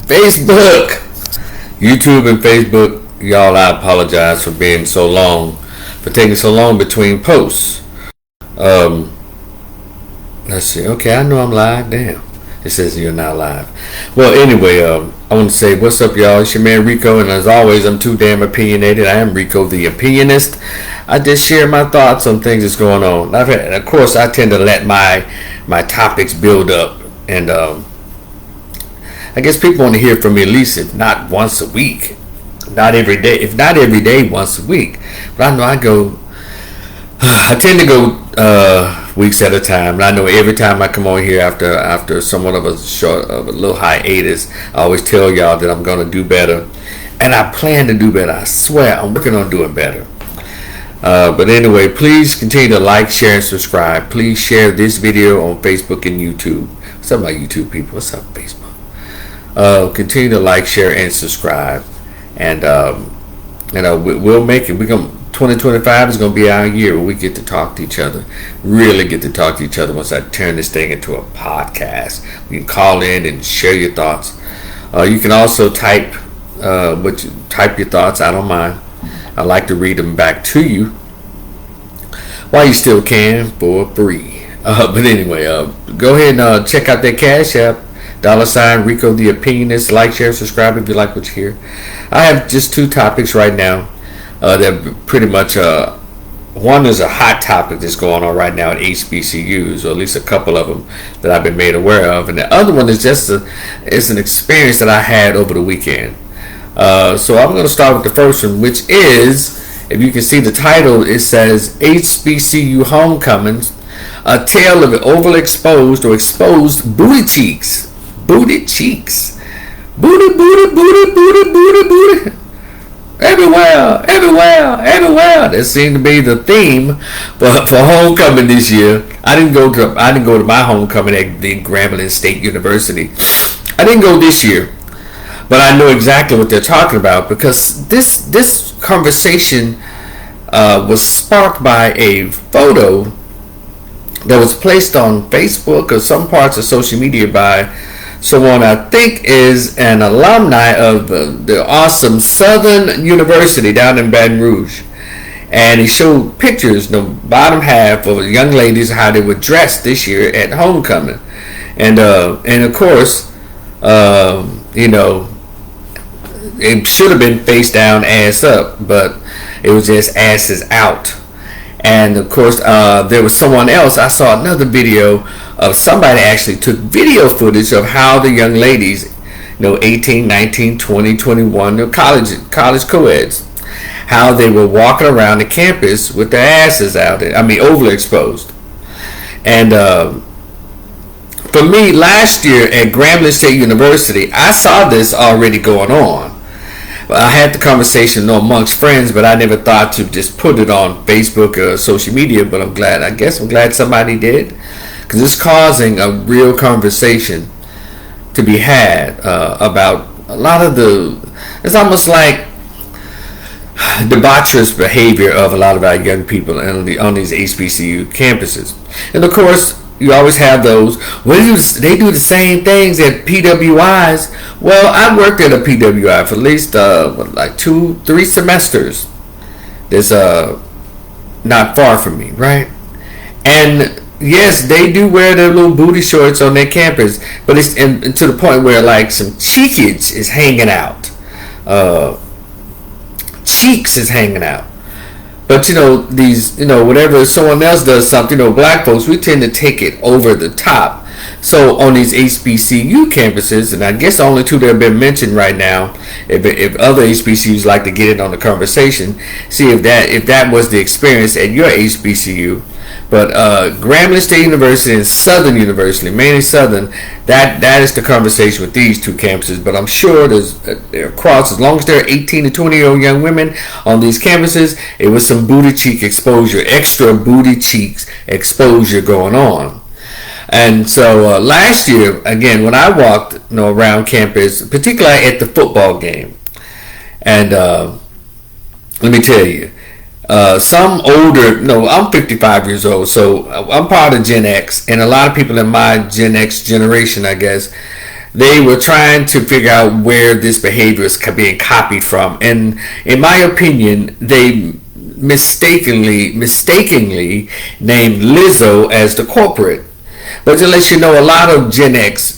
Facebook, YouTube and Facebook, y'all, I apologize for being so long, for taking so long between posts. Let's see. Okay, I know I'm live. Damn. It says you're not live. Well, anyway, I want to say what's up, y'all. It's your man Rico, and as always, I'm too damn opinionated. I am Rico the Opinionist. I just share my thoughts on things that's going on. Of course, I tend to let my topics build up, and I guess people want to hear from me at least, if not once a week, not every day. If not every day, once a week. But I know I tend to go weeks at a time, and I know every time I come on here after somewhat of a little hiatus, I always tell y'all that I'm gonna do better, and I plan to do better. I swear, I'm working on doing better. But anyway, please continue to like, share, and subscribe. Please share this video on Facebook and YouTube. What's up, my YouTube people? What's up, Facebook? Continue to like, share, and subscribe, and we'll make it. 2025 is going to be our year where we get to talk to each other, really get to talk to each other once I turn this thing into a podcast. You can call in and share your thoughts. You can also type your thoughts. I don't mind. I like to read them back to you while you still can for free. But anyway, go ahead and check out that Cash App. $ Rico the Opinionist. Like, share, subscribe if you like what you hear. I have just two topics right now. They're pretty much one is a hot topic that's going on right now at HBCUs, or at least a couple of them that I've been made aware of, and the other one is just it's an experience that I had over the weekend. So I'm going to start with the first one, which is, if you can see the title, it says HBCU Homecomings, a tale of overly exposed or exposed booty cheeks. Booty cheeks. Booty, booty, booty, booty, booty, booty. Everywhere. That seemed to be the theme for homecoming this year. I didn't go to my homecoming at the Grambling State University. I didn't go this year, but I know exactly what they're talking about, because this conversation was sparked by a photo that was placed on Facebook or some parts of social media by someone I think is an alumni of the awesome Southern University down in Baton Rouge. And he showed pictures, the bottom half, of young ladies, how they were dressed this year at homecoming. And of course, it should have been face down, ass up, but it was just asses out. And of course, there was someone else. I saw another video of somebody actually took video footage of how the young ladies, 18, 19, 20, 21, they're college co-eds, how they were walking around the campus with their asses out. Overly exposed. And for me, last year at Grambling State University, I saw this already going on. I had the conversation amongst friends, but I never thought to just put it on Facebook or social media. But I'm glad somebody did, because it's causing a real conversation to be had about a lot of it's almost like debaucherous behavior of a lot of our young people on these HBCU campuses. And of course, you always have those, they do the same things at PWIs. Well, I worked at a PWI for at least 2-3 semesters. That's not far from me, right? And yes, they do wear their little booty shorts on their campus, but it's to the point where like some cheekage is hanging out. Cheeks is hanging out. But whenever someone else does something, black folks, we tend to take it over the top. So on these HBCU campuses, and I guess the only two that have been mentioned right now, if other HBCUs like to get in on the conversation, see if that was the experience at your HBCU. But Grambling State University and Southern University, mainly Southern, that is the conversation with these two campuses. But I'm sure there's across, as long as there are 18 to 20-year-old young women on these campuses, it was some booty cheek exposure, extra booty cheeks exposure going on. And so last year, again, when I walked around campus, particularly at the football game, and let me tell you, some older, I'm 55 years old, so I'm part of Gen X, and a lot of people in my Gen X generation, I guess, They were trying to figure out where this behavior is being copied from, and in my opinion, they mistakenly named Lizzo as the culprit. But to let you know, a lot of Gen X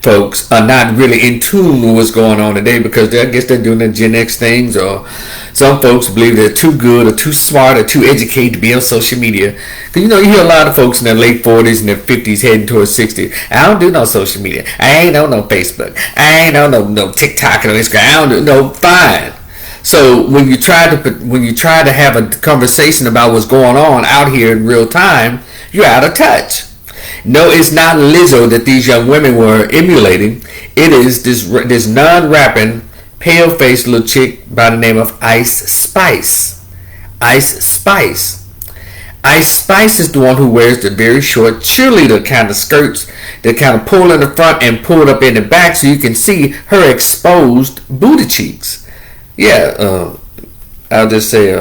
folks are not really in tune with what's going on today, because I guess they're doing the Gen X things, or some folks believe they're too good or too smart or too educated to be on social media. Because you hear a lot of folks in their late 40s and their 50s heading towards 60s. I don't do no social media. I ain't on no Facebook. I ain't on no TikTok or Instagram. I don't do no. Fine. So when you try to have a conversation about what's going on out here in real time, you're out of touch. No, it's not Lizzo that these young women were emulating. It is this non-rapping, pale-faced little chick by the name of Ice Spice. Ice Spice. Ice Spice is the one who wears the very short cheerleader kind of skirts that kind of pull in the front and pull up in the back, so you can see her exposed booty cheeks. Yeah, I'll just say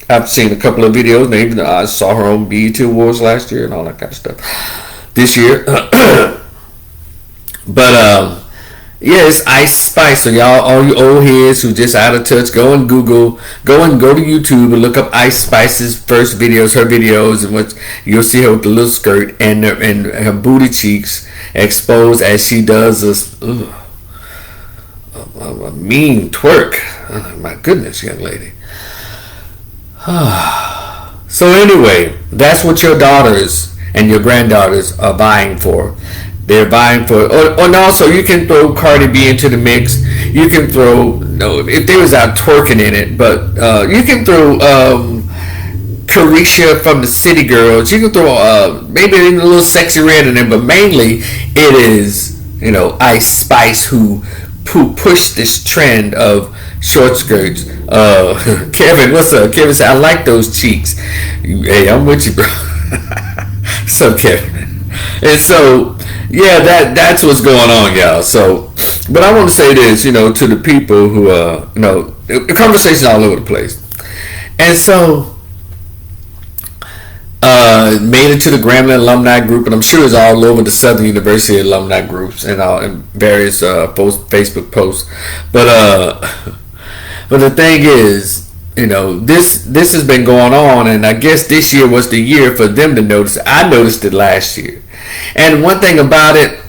I've seen a couple of videos, and even I saw her on BET Awards last year and all that kind of stuff this year. But yeah, it's Ice Spice. So y'all, all you old heads who just out of touch, go and Google, go to YouTube and look up Ice Spice's first videos, her videos, and what you'll see her with the little skirt and her booty cheeks exposed as she does this a mean twerk. Oh, my goodness, young lady. So anyway, that's what your daughters and your granddaughters are vying for. They're vying for, and also you can throw Cardi B into the mix. You can throw, if they was out twerking in it, but you can throw Carisha from the City Girls. You can throw maybe even a little Sexy Red in there, but mainly it is Ice Spice who pushed this trend of short skirts. Kevin, what's up? Kevin said, I like those cheeks. Hey, I'm with you, bro. So Kevin. And so, yeah, that's what's going on, y'all. So, but I want to say this, to the people who, the conversation's all over the place. And so, made it to the Grambling alumni group, and I'm sure it's all over the Southern University alumni groups and all in various Facebook posts. But the thing is, this has been going on, and I guess this year was the year for them to notice it. I noticed it last year. And one thing about it,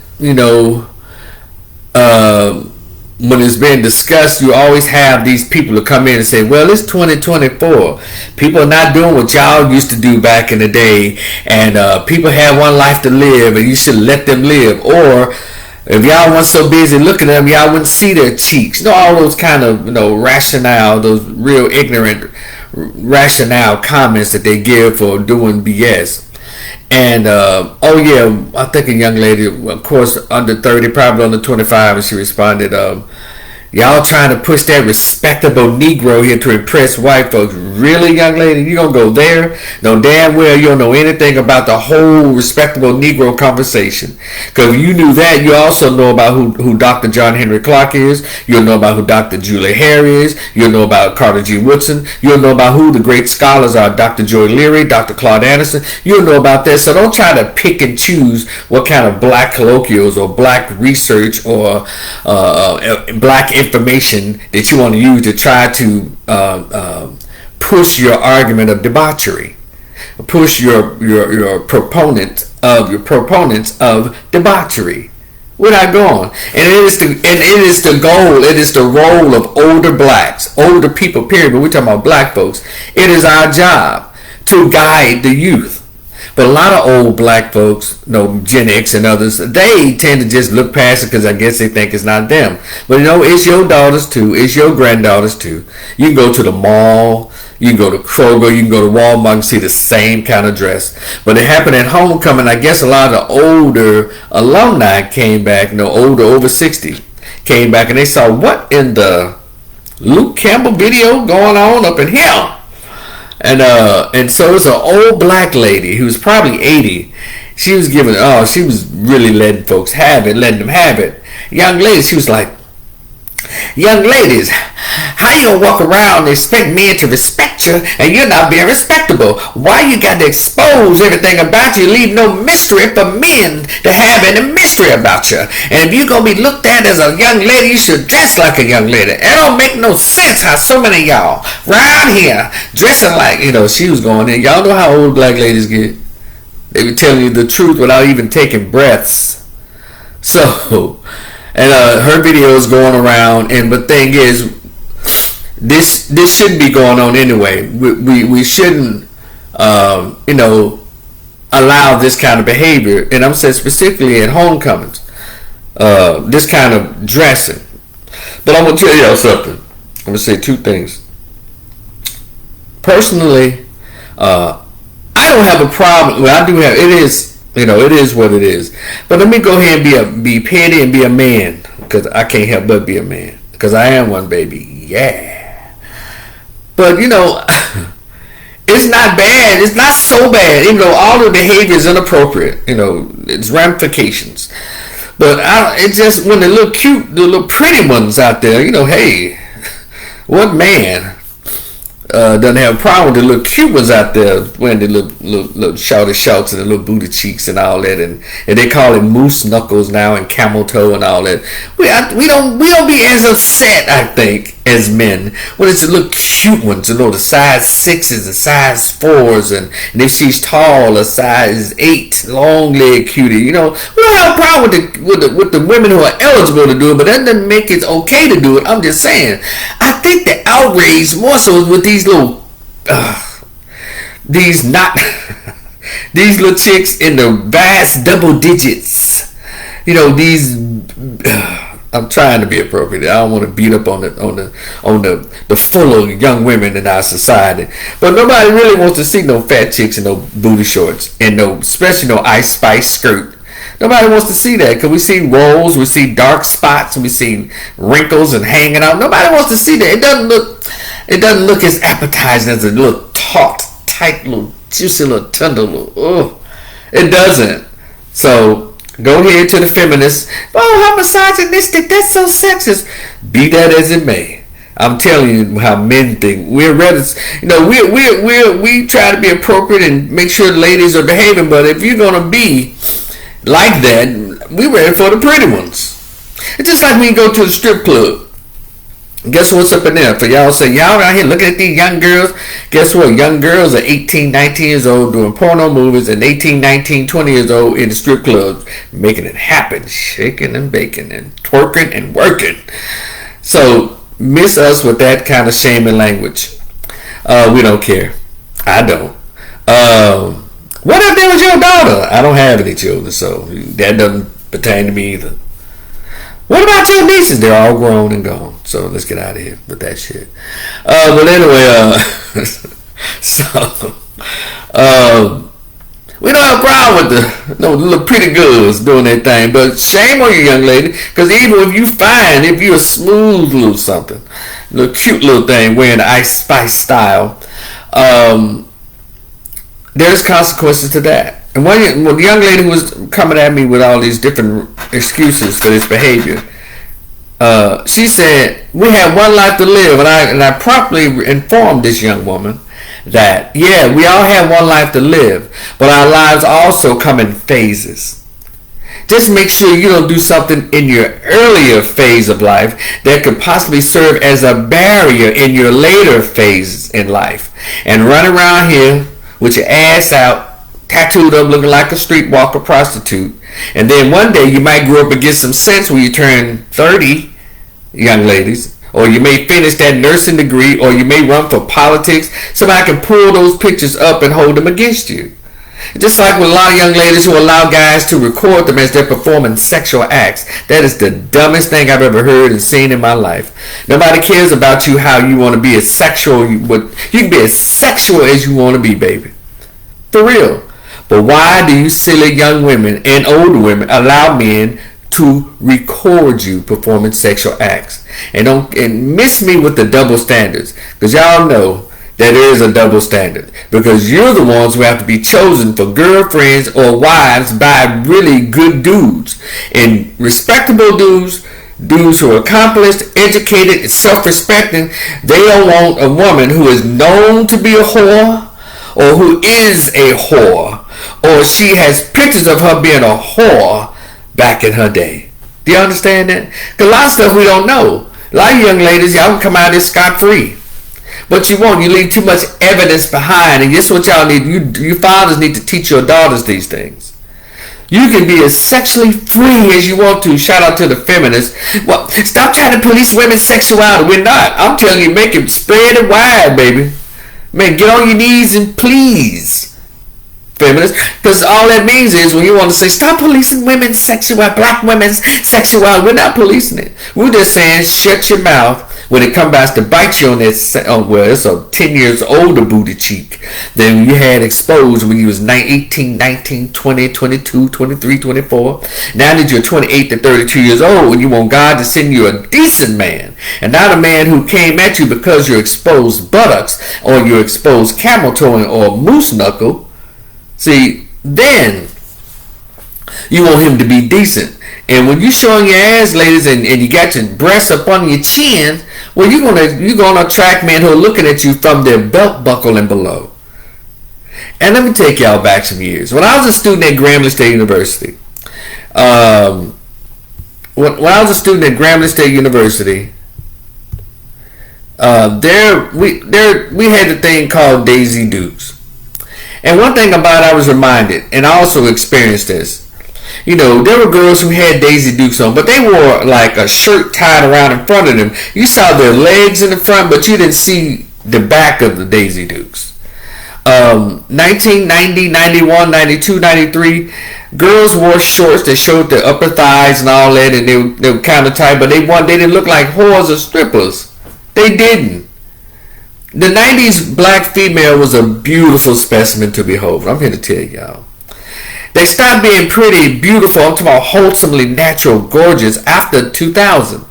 when it's being discussed, you always have these people who come in and say, well, it's 2024. People are not doing what y'all used to do back in the day, and people have one life to live, and you should let them live. Or if y'all weren't so busy looking at them, y'all wouldn't see their cheeks. All those kind of, rationale, those real ignorant rationale comments that they give for doing BS. And oh yeah, I think a young lady, of course under 30, probably under 25, and she responded, y'all trying to push that respectable Negro here to impress white folks. Really, young lady? You gonna go there? No, damn well you don't know anything about the whole respectable Negro conversation. Because if you knew that, you also know about who Dr. John Henry Clark is. You'll know about who Dr. Julie Hare is. You'll know about Carter G. Woodson. You'll know about who the great scholars are. Dr. Joy Leary, Dr. Claude Anderson. You'll know about that. So don't try to pick and choose what kind of black colloquials or black research or black information that you want to use to try to push your argument of debauchery, push your proponents of debauchery. We're not going, and it is the goal. It is the role of older blacks, older people. Period. But we're talking about black folks. It is our job to guide the youth. But a lot of old black folks, Gen X and others, they tend to just look past it because I guess they think it's not them. But it's your daughters too. It's your granddaughters too. You can go to the mall. You can go to Kroger. You can go to Walmart and see the same kind of dress. But it happened at homecoming. I guess a lot of the older alumni came back, older, over 60, came back, and they saw what in the Luke Campbell video going on up in here. And so it's an old black lady who's probably 80. She was she was really letting folks have it, letting them have it. Young lady, she was like, young ladies, How you gonna walk around and expect men to respect you and you're not being respectable? Why you got to expose everything about you, leave no mystery for men to have any mystery about you? And if you're gonna be looked at as a young lady, you should dress like a young lady. It don't make no sense how so many of y'all around here dressing like, she was going in. Y'all know how old black ladies get. They be telling you the truth without even taking breaths. So, and her video is going around, and the thing is, this shouldn't be going on anyway. We shouldn't, allow this kind of behavior, and I'm saying specifically at homecomings, this kind of dressing. But I'm gonna tell y'all something. I'm gonna say two things. Personally, I don't have a problem. Well, I do have. It is, it is what it is. But let me go ahead and be petty and be a man, because I can't help but be a man, because I am one, baby. Yeah. But it's not bad. It's not so bad. Even though all the behavior is inappropriate. It's ramifications. But it's just when the little cute, the little pretty ones out there. Hey, what man doesn't have a problem with the little cute ones out there wearing the little shouty shouts and the little booty cheeks and all that, and they call it moose knuckles now and camel toe and all that. We don't be as upset, I think, as men when it's the little cute ones, the size 6s and size 4s, and if she's tall, a size 8 long leg cutie. We don't have a problem with the women who are eligible to do it, but that doesn't make it okay to do it. I'm just saying, I think the outrage more so with these little these little chicks in the vast double digits. These I'm trying to be appropriate. I don't want to beat up on the full young women in our society, but nobody really wants to see no fat chicks and no booty shorts and especially no Ice Spice skirt. Nobody wants to see that, because we see rolls, we see dark spots, we see wrinkles and hanging out. Nobody wants to see that. It doesn't look as appetizing as a little taut, tight, little juicy, little tender little. It doesn't. So go ahead to the feminists. Oh, how misogynistic! That's so sexist. Be that as it may, I'm telling you how men think. We're ready. We try to be appropriate and make sure the ladies are behaving. But if you're gonna be like that, we ready for the pretty ones. It's just like when you go to the strip club. Guess what's up in there? For y'all say, y'all out here looking at these young girls. Guess what? Young girls are 18, 19 years old doing porno movies, and 18, 19, 20 years old in the strip clubs, making it happen, shaking and baking and twerking and working. So miss us with that kind of shaming language. We don't care. I don't. What if there was your daughter? I don't have any children, so that doesn't pertain to me either. What about your nieces? They're all grown and gone. So let's get out of here with that shit. But anyway, we don't have a problem with the little pretty girls doing their thing. But shame on you, young lady, because even if you find, if you're a smooth little something, little cute little thing wearing the Ice Spice style, there's consequences to that. And when the young lady who was coming at me with all these different excuses for this behavior, she said, we have one life to live. And I promptly informed this young woman that, yeah, we all have one life to live, but our lives also come in phases. Just make sure you don't do something in your earlier phase of life that could possibly serve as a barrier in your later phase in life. And run around here with your ass out, tattooed up, looking like a streetwalker prostitute. And then one day you might grow up and get some sense when you turn 30, young ladies. Or you may finish that nursing degree, or you may run for politics. Somebody can pull those pictures up and hold them against you. Just like with a lot of young ladies who allow guys to record them as they're performing sexual acts. That is the dumbest thing I've ever heard and seen in my life. Nobody cares about you, how you want to be as sexual. You can be as sexual as you want to be, baby. For real. But why do you silly young women and older women allow men to record you performing sexual acts? And miss me with the double standards, because y'all know that there is a double standard, because you're the ones who have to be chosen for girlfriends or wives by really good dudes, and respectable dudes dudes who are accomplished, educated, and self-respecting, they don't want a woman who is known to be a whore, or who is a whore, or she has pictures of her being a whore back in her day. Do you understand that? Because a lot of stuff we don't know. A lot of young ladies, y'all can come out of this scot-free. But you won't. You leave too much evidence behind. And this is what y'all need. You fathers need to teach your daughters these things. You can be as sexually free as you want to. Shout out to the feminists. Well, stop trying to police women's sexuality. We're not. I'm telling you, make it spread it wide, baby. Man, get on your knees and please. Feminists, because all that means is when you want to say stop policing women's sexuality, black women's sexuality, we're not policing it. We're just saying shut your mouth when it comes back to bite you on that. Well, it's a 10 years older booty cheek than you had exposed when you was 18, 19, 20, 22, 23, 24. Now that you're 28 to 32 years old and you want God to send you a decent man and not a man who came at you because you're exposed buttocks or you're exposed camel toe or moose knuckle. See, then you want him to be decent. And when you showing your ass, ladies, and you got your breasts up on your chin, well, you're gonna attract men who are looking at you from their belt buckle and below. And let me take y'all back some years. When I was a student at Grambling State University, we had a thing called Daisy Dukes. And one thing about it, I was reminded, and I also experienced this. You know, there were girls who had Daisy Dukes on, but they wore like a shirt tied around in front of them. You saw their legs in the front, but you didn't see the back of the Daisy Dukes. 1990, 91, 92, 93, girls wore shorts that showed their upper thighs and all that, and they were kind of tight, but they didn't look like whores or strippers. They didn't. The 90s black female was a beautiful specimen to behold. I'm here to tell y'all. They stopped being pretty, beautiful, I'm talking about wholesomely natural, gorgeous after 2000.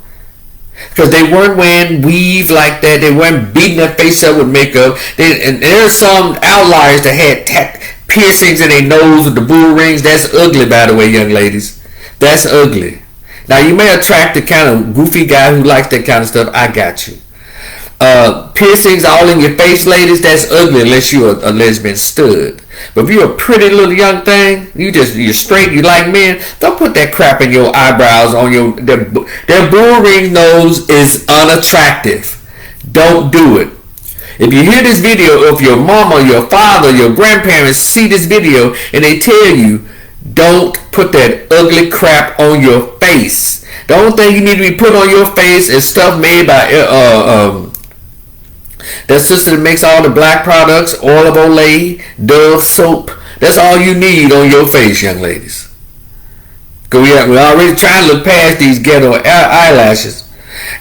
Because they weren't wearing weave like that. They weren't beating their face up with makeup. And there's some outliers that had piercings in their nose with the bull rings. That's ugly, by the way, young ladies. That's ugly. Now, you may attract the kind of goofy guy who likes that kind of stuff. I got you. Piercings all in your face, ladies, that's ugly unless you're a lesbian stud. But if you're a pretty little young thing, you're straight, you like men, don't put that crap in your eyebrows on their bull ring nose is unattractive. Don't do it. If you hear this video, if your mama, your father, your grandparents see this video and they tell you, don't put that ugly crap on your face. The only thing you need to be put on your face is stuff made by that sister that makes all the black products, oil of Olay, Dove soap. That's all you need on your face, young ladies. Because we're already trying to look past these ghetto eyelashes.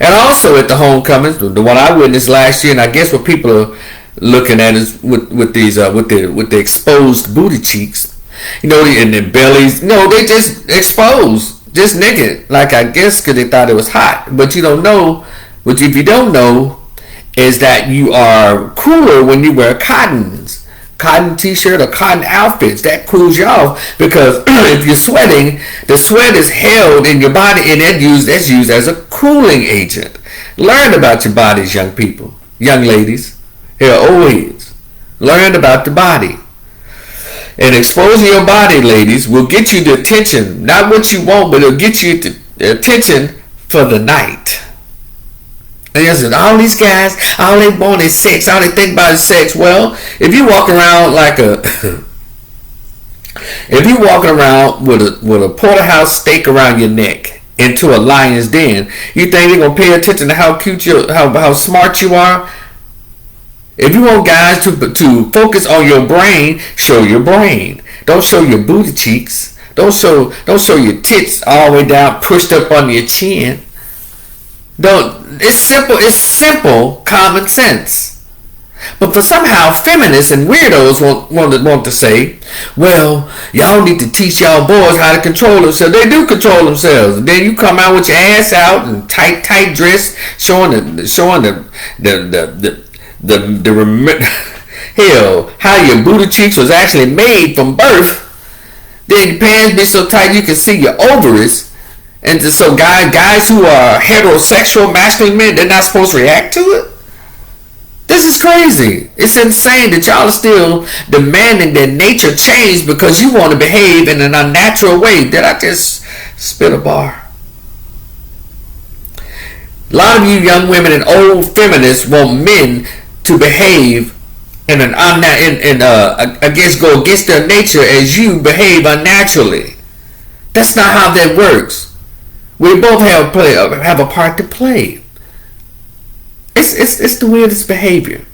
And also at the homecomings, the one I witnessed last year, and I guess what people are looking at is with the exposed booty cheeks, you know, and their bellies. No, they just exposed, just naked, like I guess because they thought it was hot. But you don't know. Which if you don't know, is that you are cooler when you wear cotton t-shirt or cotton outfits. That cools you off because if you're sweating, the sweat is held in your body and that's used as a cooling agent. Learn about your bodies, young people, young ladies, here old heads. Learn about the body. And exposing your body, ladies, will get you the attention, not what you want, but it'll get you the attention for the night. And listen, all these guys, all they want is sex. All they think about is sex. Well, if you walk around like if you walking around with a porterhouse steak around your neck into a lion's den, you think they're gonna pay attention to how cute how smart you are? If you want guys to focus on your brain, show your brain. Don't show your booty cheeks. Don't show your tits all the way down, pushed up on your chin. It's simple common sense. But for somehow feminists and weirdos want to say, well, y'all need to teach y'all boys how to control themselves. They do control themselves. And then you come out with your ass out and tight dress, showing the hell, how your booty cheeks was actually made from birth. Then your pants be so tight you can see your ovaries. And so guys who are heterosexual, masculine men, they're not supposed to react to it? This is crazy. It's insane that y'all are still demanding that nature change because you want to behave in an unnatural way. Did I just spit a bar? A lot of you young women and old feminists want men to behave in an go against their nature as you behave unnaturally. That's not how that works. We both have a part to play. It's the weirdest behavior.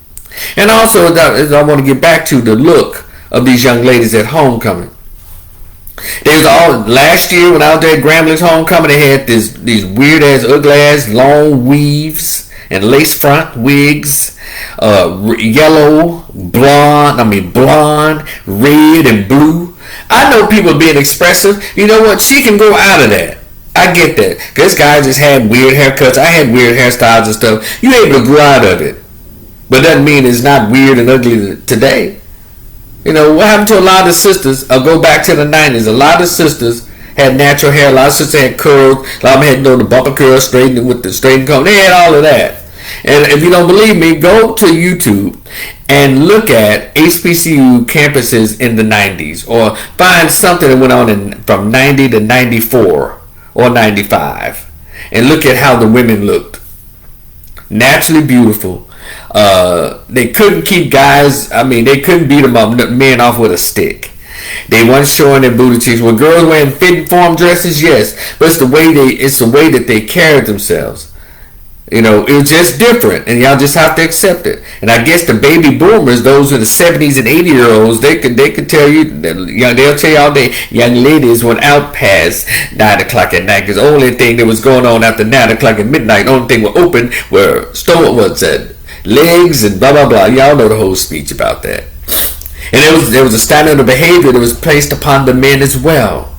And also, I want to get back to the look of these young ladies at homecoming. Last year when I was there at Gramblin's homecoming, they had these weird ass, ugly ass, long weaves and lace front wigs, yellow, blonde, red, and blue. I know people being expressive. You know what? She can grow out of that. I get that. Because guys just had weird haircuts. I had weird hairstyles and stuff. You're able to grow out of it. But doesn't mean it's not weird and ugly today. You know, what happened to a lot of sisters? I'll go back to the 90s. A lot of sisters had natural hair. A lot of sisters had curls. A lot of them had the bumper curls straightened with the straightened comb. They had all of that. And if you don't believe me, go to YouTube and look at HBCU campuses in the 90s. Or find something that went on from 90 to 94. Or 95, and look at how the women looked. Naturally beautiful. They couldn't keep guys. They couldn't beat men off with a stick. They weren't showing their booty cheeks. Were girls wearing fitting form dresses? Yes, but it's the way that they carried themselves. You know, it was just different, and y'all just have to accept it. And I guess the baby boomers, those in the 70s and 80-year-olds, they could tell you, they'll tell you all day, young ladies went out past 9 o'clock at night, because the only thing that was going on after 9 o'clock at midnight, the only thing were open were legs and blah, blah, blah. Y'all know the whole speech about that. And there was a standard of behavior that was placed upon the men as well.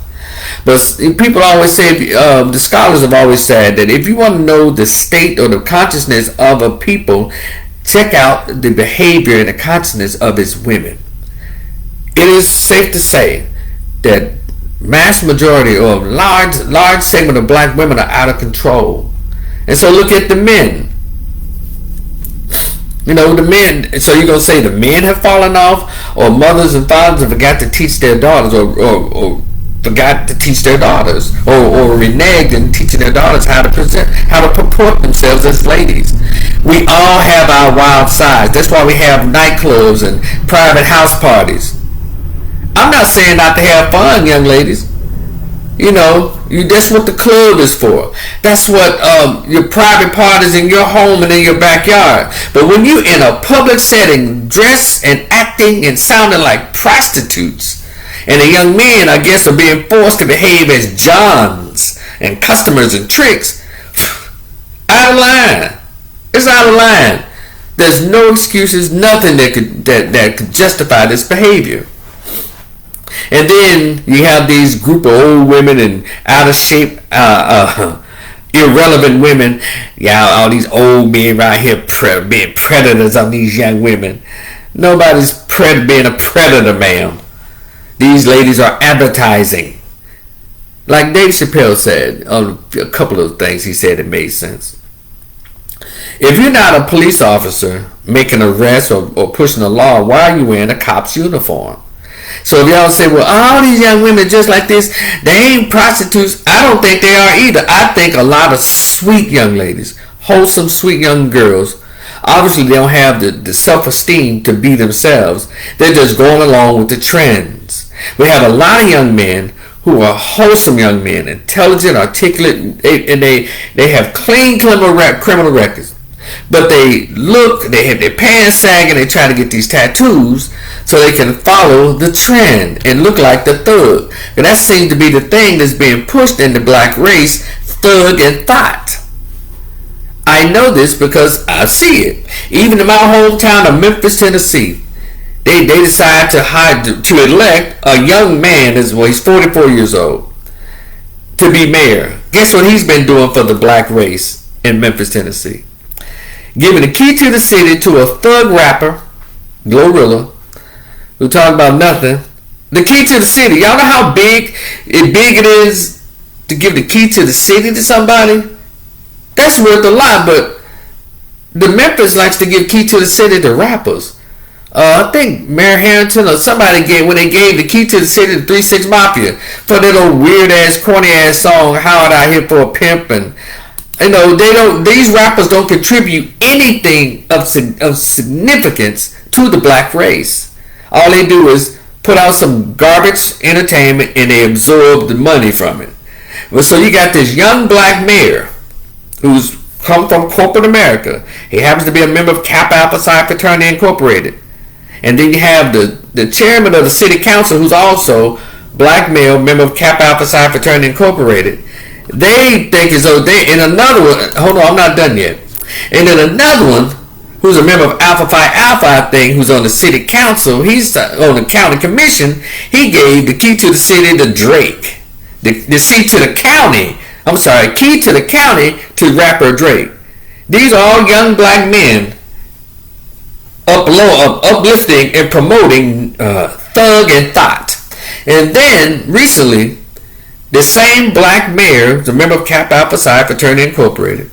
But people always say, the scholars have always said that if you want to know the state or the consciousness of a people, check out the behavior and the consciousness of its women. It is safe to say that mass majority or large segment of black women are out of control. And so look at the men. You know, the men, so you're going to say the men have fallen off, or mothers and fathers have forgot to teach their daughters, or forgot to teach their daughters, or reneged in teaching their daughters how to purport themselves as ladies. We all have our wild sides. That's why we have nightclubs and private house parties. I'm not saying not to have fun, young ladies. You know, that's what the club is for. That's what your private parties in your home and in your backyard. But when you're in a public setting, dressed and acting and sounding like prostitutes, and the young men, I guess, are being forced to behave as Johns and customers and tricks, out of line. It's out of line. There's no excuses, nothing that could justify this behavior. And then you have these group of old women and out of shape, irrelevant women. Yeah, all these old men right here being predators on these young women. Nobody's being a predator, ma'am. These ladies are advertising. Like Dave Chappelle said, a couple of things he said that made sense. If you're not a police officer making arrests or pushing the law, why are you wearing a cop's uniform? So if y'all say, well, all these young women just like this, they ain't prostitutes, I don't think they are either. I think a lot of sweet young ladies, wholesome, sweet young girls, obviously they don't have the self-esteem to be themselves. They're just going along with the trends. We have a lot of young men who are wholesome young men, intelligent, articulate, and they have clean criminal records. But they have their pants sagging, they try to get these tattoos so they can follow the trend and look like the thug. And that seems to be the thing that's being pushed in the black race, thug and thought. I know this because I see it. Even in my hometown of Memphis, Tennessee, they decide to elect a young man, he's 44 years old, to be mayor. Guess what he's been doing for the black race in Memphis, Tennessee? Giving the key to the city to a thug rapper, Glorilla, who talk about nothing. The key to the city. Y'all know how big it is to give the key to the city to somebody, that's worth a lot. But the Memphis likes to give key to the city to rappers. I think Mayor Harrington or somebody when they gave the key to the city to 3 6 Mafia for that old weird ass, corny ass song, Howard Out Here for a Pimp. And these rappers don't contribute anything of significance to the black race. All they do is put out some garbage entertainment and they absorb the money from it. Well, so you got this young black mayor who's come from corporate America. He happens to be a member of Kappa Alpha Psi Fraternity Incorporated. And then you have the chairman of the city council, who's also black male, member of Kappa Alpha Psi Fraternity Incorporated. They think as though and another one, hold on, I'm not done yet. And then another one, who's a member of Alpha Phi Alpha, I think, who's on the city council, he's on the county commission, he gave the key to the city to Drake. The key to the county, key to the county to rapper Drake. These are all young black men uplifting and promoting thug and thought. And then recently, the same black mayor, the member of Kappa Alpha Psi Fraternity Incorporated,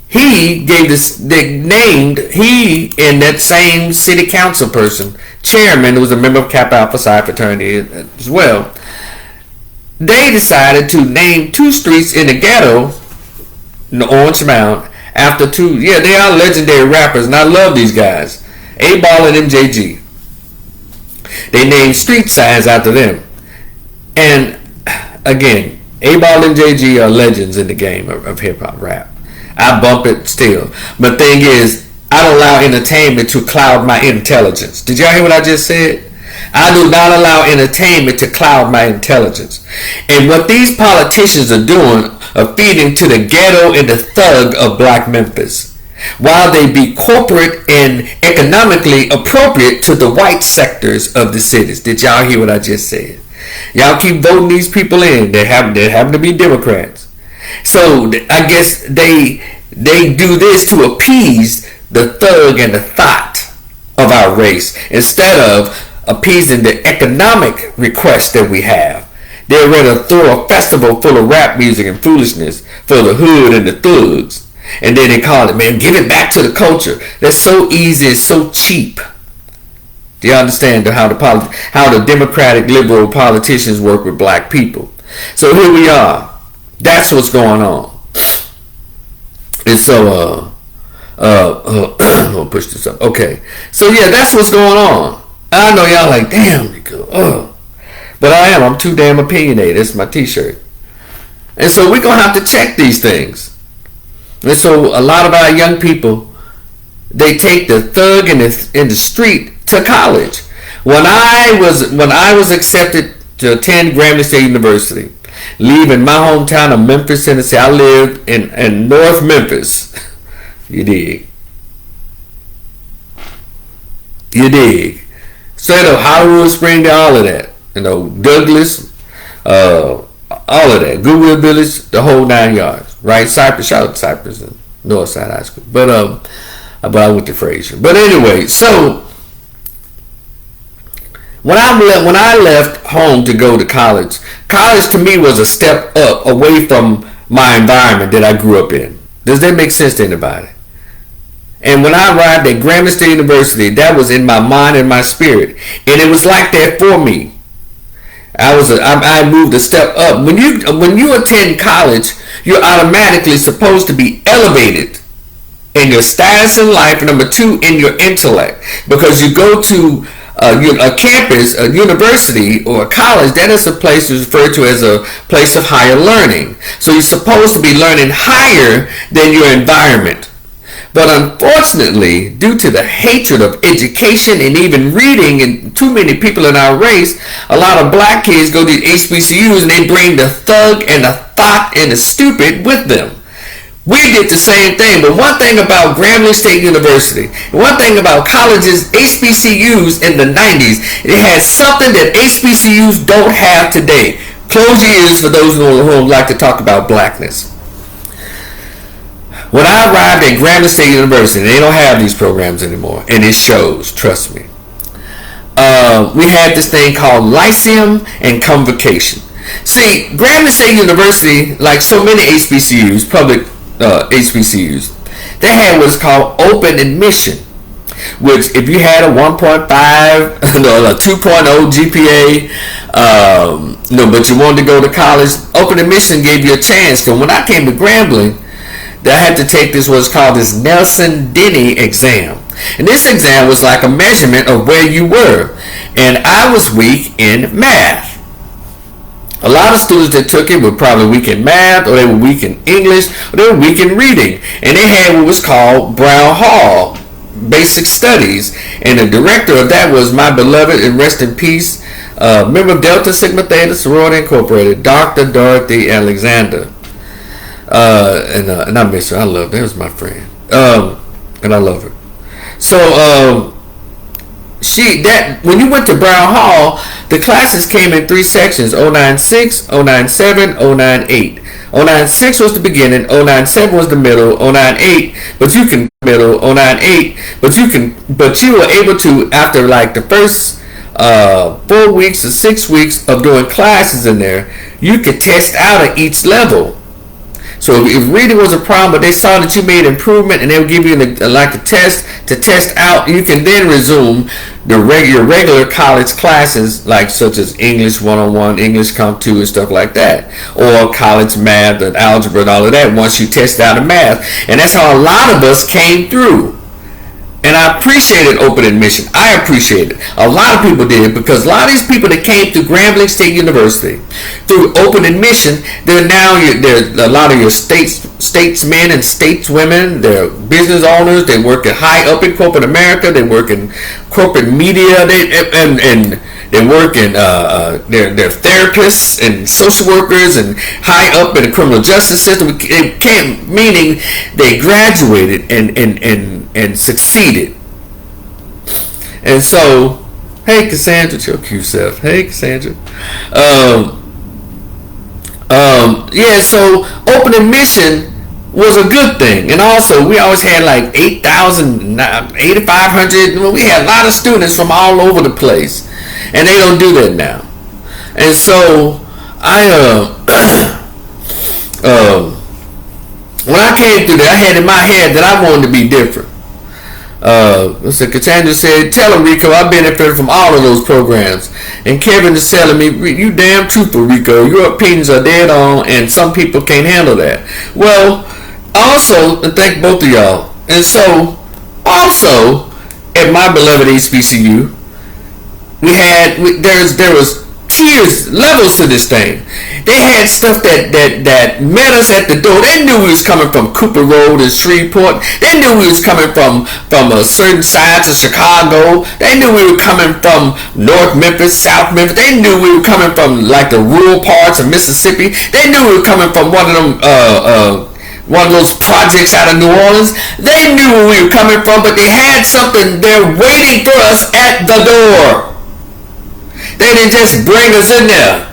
he gave he and that same city council person, chairman, who was a member of Kappa Alpha Psi Fraternity as well, they decided to name 2 streets in the ghetto, in the Orange Mound, after 2, they are legendary rappers, and I love these guys. A-Ball and MJG. They named street signs after them. And again, A-Ball and MJG are legends in the game of hip-hop rap. I bump it still. But thing is, I don't allow entertainment to cloud my intelligence. Did y'all hear what I just said? I do not allow entertainment to cloud my intelligence. And what these politicians are doing are feeding to the ghetto and the thug of Black Memphis, while they be corporate and economically appropriate to the white sectors of the cities. Did y'all hear what I just said? Y'all keep voting these people in. They happen to be Democrats. So I guess they do this to appease the thug and the thought of our race instead of appeasing the economic requests that we have. They're ready to throw a festival full of rap music and foolishness for the hood and the thugs. And then they call it, man, give it back to the culture. That's so easy and so cheap. Do you understand how the Democratic liberal politicians work with black people? So here we are. That's what's going on. And so, I'm gonna push this up. Okay. So yeah, that's what's going on. I know y'all like, damn, Rico. But I'm too damn opinionated. It's my t-shirt. And so we're gonna have to check these things. And so a lot of our young people, they take the thug in the street to college. When I was accepted to attend Grambling State University, leaving my hometown of Memphis, Tennessee, I lived in North Memphis. You dig? Straight up Hollywood, Springdale, all of that. Douglas, all of that. Goodwill Village, the whole 9 yards. Right? Cypress, shout out to Cypress and Northside High School. But I went to Fraser. But anyway, so when I left home to go to college to me was a step up away from my environment that I grew up in. Does that make sense to anybody? And when I arrived at Grambling State University, that was in my mind and my spirit. And it was like that for me. I moved a step up. When you attend college, you're automatically supposed to be elevated in your status in life. Number 2, in your intellect, because you go to a campus, a university, or a college. That is a place referred to as a place of higher learning. So you're supposed to be learning higher than your environment. But unfortunately, due to the hatred of education and even reading and too many people in our race, a lot of black kids go to HBCUs and they bring the thug and the thought and the stupid with them. We did the same thing, but one thing about Grambling State University, one thing about colleges, HBCUs in the 90s, it had something that HBCUs don't have today. Close your ears for those who like to talk about blackness. When I arrived at Grambling State University, they don't have these programs anymore, and it shows, trust me. We had this thing called Lyceum and Convocation. See, Grambling State University, like so many HBCUs, public HBCUs, they had what's called open admission, which if you had a 1.5, no, a 2.0 GPA, no, but you wanted to go to college, open admission gave you a chance. So when I came to Grambling, I had to take this what's called this Nelson-Denny exam. And this exam was like a measurement of where you were. And I was weak in math. A lot of students that took it were probably weak in math, or they were weak in English, or they were weak in reading. And they had what was called Brown Hall Basic Studies. And the director of that was my beloved, and rest in peace, member of Delta Sigma Theta Sorority Incorporated, Dr. Dorothy Alexander. And I miss her. I love her. That was my friend. And I love her. So, when you went to Brown Hall, the classes came in 3 sections: 096, 097, 098. 096 was the beginning, 097 was the middle, 098, but you can middle, 098, but you were able to, after like the first 4 weeks or 6 weeks of doing classes in there, you could test out at each level. So if reading was a problem, but they saw that you made improvement, and they would give you like a test to test out, you can then resume your regular college classes, like such as English 101, English Comp 2, and stuff like that, or college math and algebra and all of that once you test out in math. And that's how a lot of us came through. And I appreciated open admission. I appreciate it. A lot of people did, because a lot of these people that came through Grambling State University through open admission, they're a lot of your statesmen and stateswomen. They're business owners. They work at high up in corporate America. They work in corporate media. They work in they're therapists and social workers and high up in the criminal justice system. It came, meaning they graduated and succeeded. And so, hey Cassandra, your cute self. Hey Cassandra. Yeah, so open admission was a good thing. And also, we always had like 8,000, 8,500. We had a lot of students from all over the place. And they don't do that now. And so, when I came through there, I had in my head that I wanted to be different. So Cassandra said, "Tell him, Rico, I benefited from all of those programs." And Kevin is telling me, "You damn truthful, Rico. Your opinions are dead on, and some people can't handle that." Well, also, and thank both of y'all. And so, also, at my beloved HBCU, there was tiers, levels to this thing. They had stuff that met us at the door. They knew we was coming from Cooper Road and Shreveport. They knew we was coming from a certain sides of Chicago. They knew we were coming from North Memphis, South Memphis. They knew we were coming from like the rural parts of Mississippi. They knew we were coming from one of those projects out of New Orleans. They knew where we were coming from, but they had something there waiting for us at the door. They didn't just bring us in there.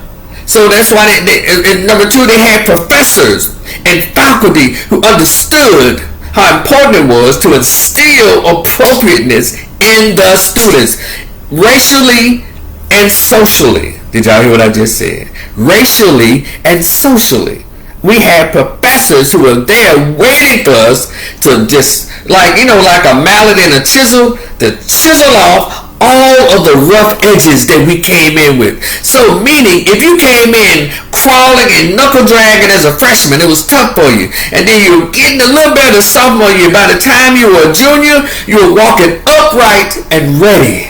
So that's why and number two, they had professors and faculty who understood how important it was to instill appropriateness in the students, racially and socially. Did y'all hear what I just said? Racially and socially. We had professors who were there waiting for us to just, like a mallet and a chisel, to chisel off all of the rough edges that we came in with. So meaning, if you came in crawling and knuckle dragging as a freshman, it was tough for you. And then you were getting a little better sophomore year. By the time you were a junior, you were walking upright and ready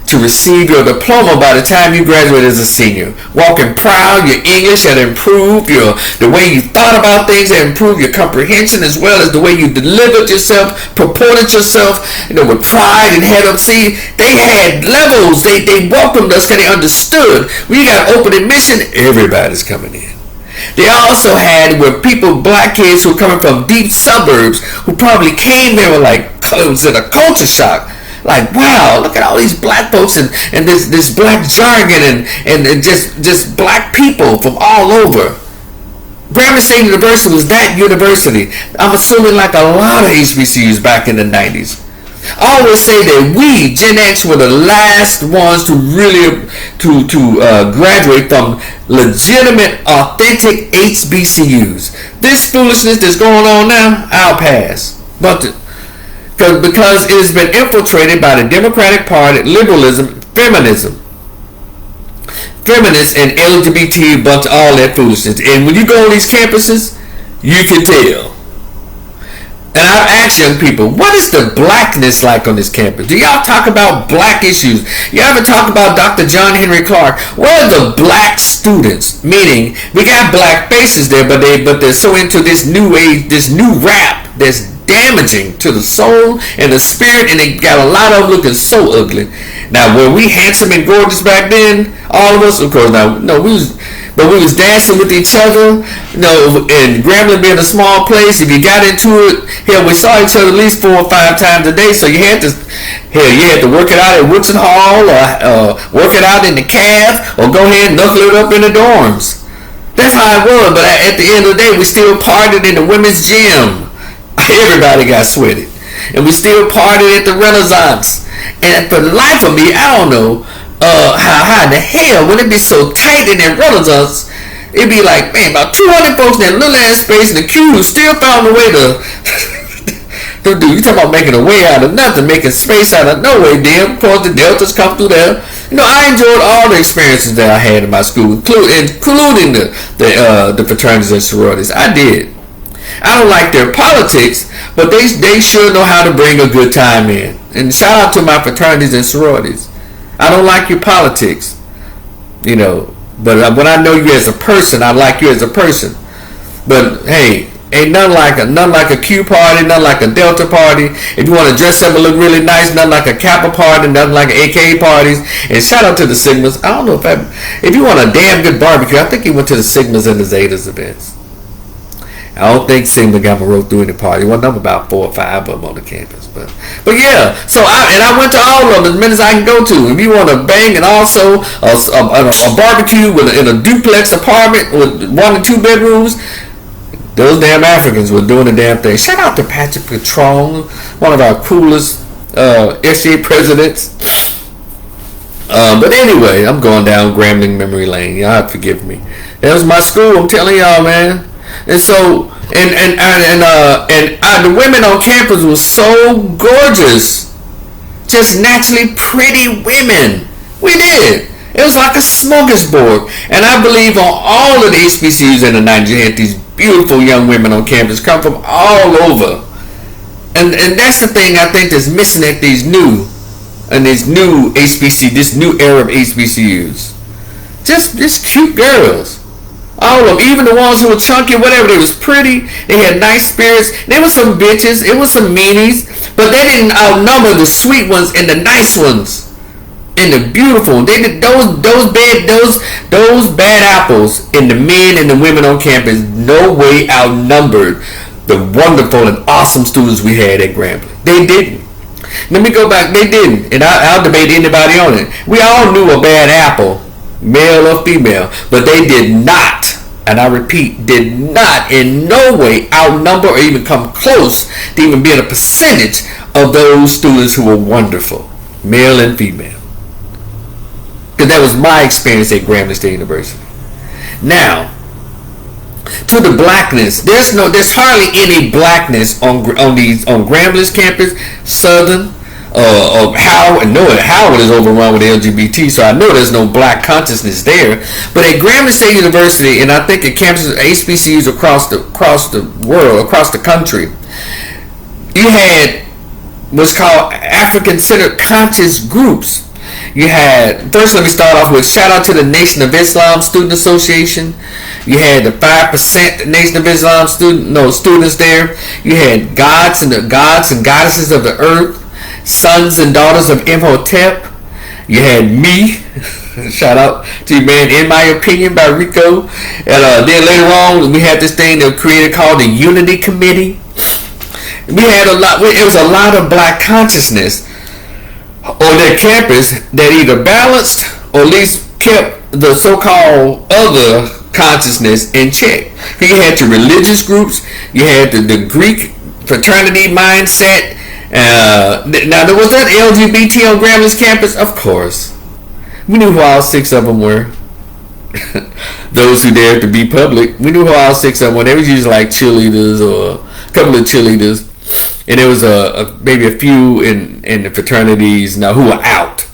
to receive your diploma by the time you graduated as a senior. Walking proud, your English had improved, the way you thought about things had improved, your comprehension as well as the way you delivered yourself, purported yourself, with pride and head up. See, they had levels. They welcomed us because they understood. When you got open admission, everybody's coming in. They also had black kids who were coming from deep suburbs who probably came there with it was a culture shock. Like, wow, look at all these black folks and this black jargon and just black people from all over. Grambling State University was that university. I'm assuming like a lot of HBCUs back in the 90s. I always say that we, Gen X, were the last ones to really graduate from legitimate, authentic HBCUs. This foolishness that's going on now, I'll pass. Because it has been infiltrated by the Democratic Party, liberalism, feminism. Feminists and LGBT, bunch of all that foolishness. And when you go on these campuses, you can tell. And I've asked young people, what is the blackness like on this campus? Do y'all talk about black issues? You ever talk about Dr. John Henry Clark? Where are the black students? Meaning, we got black faces there, but they're so into this new age, this new rap that's damaging to the soul and the spirit, and they got a lot of them looking so ugly. Now, were we handsome and gorgeous back then? All of us, of course. Now, no, we was dancing with each other. And Grambling being a small place, if you got into it, hell, we saw each other at least 4 or 5 times a day. So you had to work it out at Woodson Hall, or work it out in the calf, or go ahead and knuckle it up in the dorms. That's how it was. But at the end of the day, we still partied in the women's gym. Everybody got sweaty, and we still partied at the Renaissance. And for the life of me, I don't know how in the hell would it be so tight in that Renaissance? It'd be like, man, about 200 folks in that little ass space, and the queue still found a way to do. You talking about making a way out of nothing, making space out of no way. Damn, of course the Deltas come through there. I enjoyed all the experiences that I had in my school, including the fraternities and sororities. I did. I don't like their politics, but they sure know how to bring a good time in. And shout out to my fraternities and sororities. I don't like your politics, but when I know you as a person, I like you as a person. But hey, ain't nothing like a Q party, nothing like a Delta party. If you want to dress up and look really nice, nothing like a Kappa party, nothing like an AK parties. And shout out to the Sigmas. I don't know if you want a damn good barbecue, I think he went to the Sigmas and the Zetas events. I don't think Sigma Gamma wrote through any party. Well, number about 4 or 5 of them on the campus, but yeah. So I went to all of them as many as I can go to. If you want to bang, and also a barbecue in a duplex apartment with 1 and 2 bedrooms, those damn Africans were doing the damn thing. Shout out to Patrick Patron, one of our coolest SCA presidents. But anyway, I'm going down Grambling memory lane. Y'all have to forgive me. That was my school. I'm telling y'all, man. And so, the women on campus were so gorgeous, just naturally pretty women. We did. It was like a smorgasbord. And I believe on all of the HBCUs in the 90s, you had these beautiful young women on campus come from all over. And that's the thing I think that's missing at this new era of HBCUs. Just cute girls. All of them, even the ones who were chunky, whatever, they was pretty, they had nice spirits. There was some bitches, it was some meanies, but they didn't outnumber the sweet ones and the nice ones and the beautiful. They did those bad apples in the men and the women on campus no way outnumbered the wonderful and awesome students we had at Grambling. They didn't. Let me go back. They didn't, and I'll debate anybody on it. We all knew a bad apple, male or female, but they did not, and I repeat, did not in no way outnumber or even come close to even being a percentage of those students who were wonderful, male and female. Because that was my experience at Grambling State University. Now, to the blackness, there's hardly any blackness on Grambling's campus, Southern, Howard is overrun with LGBT, so I know there's no black consciousness there. But at Grambling State University, and I think at campuses, HBCUs across the world, across the country, you had what's called African-centered conscious groups. You had, first let me start off with shout out to the Nation of Islam Student Association. You had the 5% Nation of Islam students there. You had gods and goddesses of the earth, sons and daughters of Imhotep. You had me. Shout out to you, man. In My Opinion by Rico. And then later on, we had this thing that was created called the Unity Committee. We had a lot. It was a lot of black consciousness on that campus that either balanced or at least kept the so-called other consciousness in check. You had your religious groups, you had the Greek fraternity mindset, Now, was that LGBT on Gramblin's campus? Of course. We knew who all 6 of them were. Those who dared to be public. We knew who all 6 of them were. They was usually like cheerleaders or a couple of cheerleaders. And there was maybe a few in the fraternities now who were out.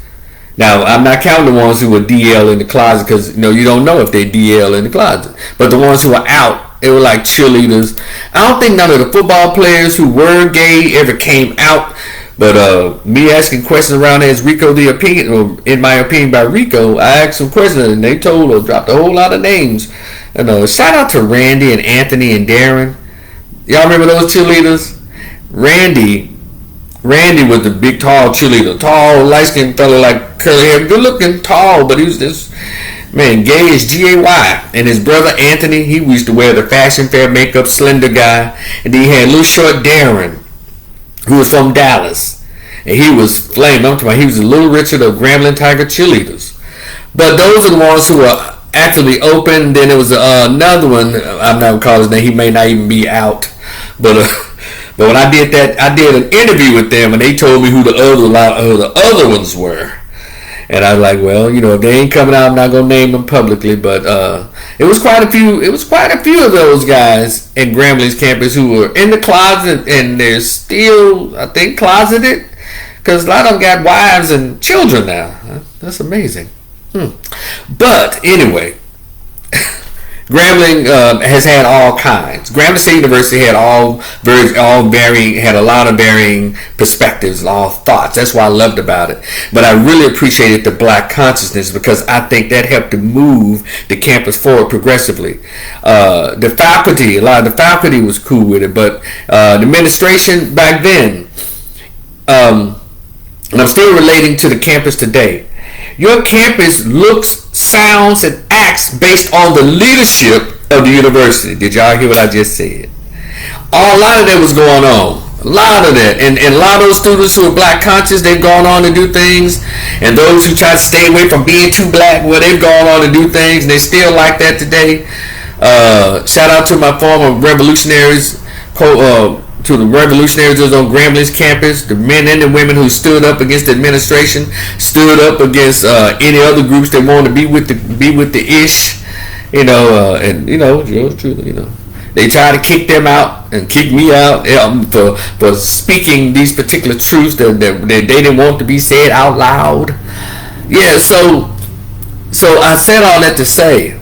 Now, I'm not counting the ones who were DL in the closet because you don't know if they DL in the closet. But the ones who were out, they were like cheerleaders. I don't think none of the football players who were gay ever came out. But me asking questions around as Rico the opinion, or in my opinion by Rico, I asked some questions and they dropped a whole lot of names. Shout out to Randy and Anthony and Darren. Y'all remember those cheerleaders? Randy was the big tall cheerleader, tall light skinned fella like curly hair, good looking, tall, but he was this man gay as G-A-Y. And his brother Anthony, he used to wear the fashion fair makeup, slender guy. And then he had little short Darren, who was from Dallas, and he was flame. I'm talking about he was the Little Richard of Grambling Tiger cheerleaders. But those are the ones who were actually open. Then there was another one. I'm not gonna call his name. He may not even be out, but. But when I did that, I did an interview with them, and they told me who the other ones were. And I was like, well, if they ain't coming out, I'm not gonna name them publicly. But it was quite a few. It was quite a few of those guys at Grambling's campus who were in the closet, and they're still, I think, closeted, because a lot of them got wives and children now. That's amazing. But anyway. Grambling has had all kinds. Grambling State University had had a lot of varying perspectives and all thoughts. That's what I loved about it. But I really appreciated the black consciousness because I think that helped to move the campus forward progressively. The faculty, a lot of the faculty was cool with it, but the administration back then, and I'm still relating to the campus today. Your campus looks, sounds, and acts based on the leadership of the university. Did y'all hear what I just said? A lot of that was going on. A lot of that. And a lot of those students who are black conscious, they've gone on to do things. And those who try to stay away from being too black, well, they've gone on to do things. And they still like that today. Shout out to my former revolutionaries, to the revolutionaries on Grambling's campus, the men and the women who stood up against the administration, stood up against any other groups that wanted to be with the ish, they tried to kick them out and kick me out for speaking these particular truths that they didn't want to be said out loud. Yeah, so I said all that to say,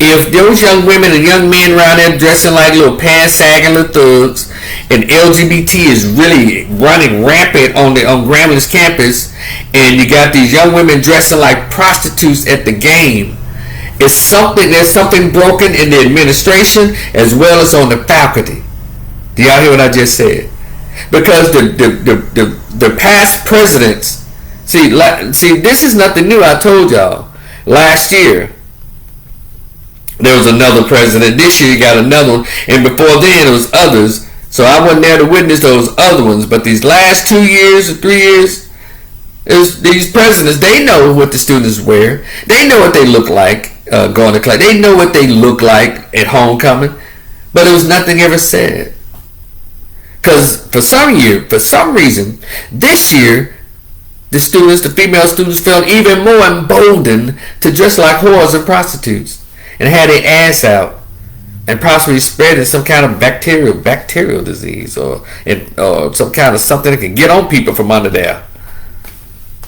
if those young women and young men around there dressing like little pants-sagging little thugs, and LGBT is really running rampant on Grambling's campus, and you got these young women dressing like prostitutes at the game, there's something broken in the administration as well as on the faculty. Do y'all hear what I just said? Because the past presidents, see, this is nothing new. I told y'all last year. There was another president. This year you got another one. And before then there was others. So I wasn't there to witness those other ones. But these last 2 years or 3 years, these presidents, they know what the students wear. They know what they look like going to class. They know what they look like at homecoming. But there was nothing ever said. Because for some reason, this year, the female students felt even more emboldened to dress like whores and prostitutes. And had their ass out and possibly spreading some kind of bacterial disease or some kind of something that can get on people from under there.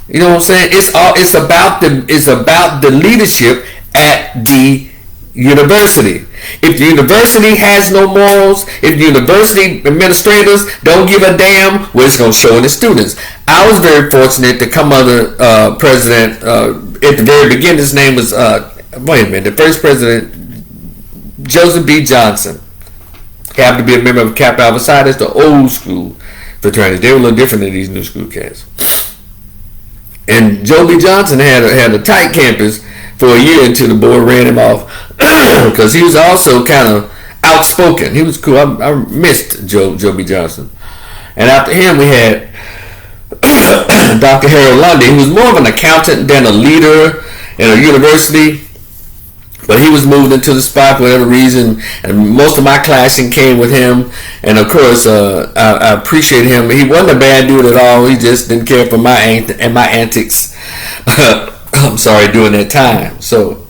You know what I'm saying? It's about the leadership at the university. If the university has no morals, if the university administrators don't give a damn, well, it's going to show in the students. I was very fortunate to come under President at the very beginning. His name was the first president, Joseph B. Johnson, happened to be a member of Kappa Alpha Psi. That's the old school fraternity. They were a little different than these new school cats. And Joe B. Johnson had a tight campus for a year until the board ran him off because he was also kind of outspoken. He was cool. I missed Joe B. Johnson. And after him, we had Dr. Harold Lundy, who was more of an accountant than a leader in a university. But he was moved into the spot for whatever reason, and most of my classing came with him. And of course, I appreciate him. He wasn't a bad dude at all. He just didn't care for my antics. I'm sorry, during that time. So,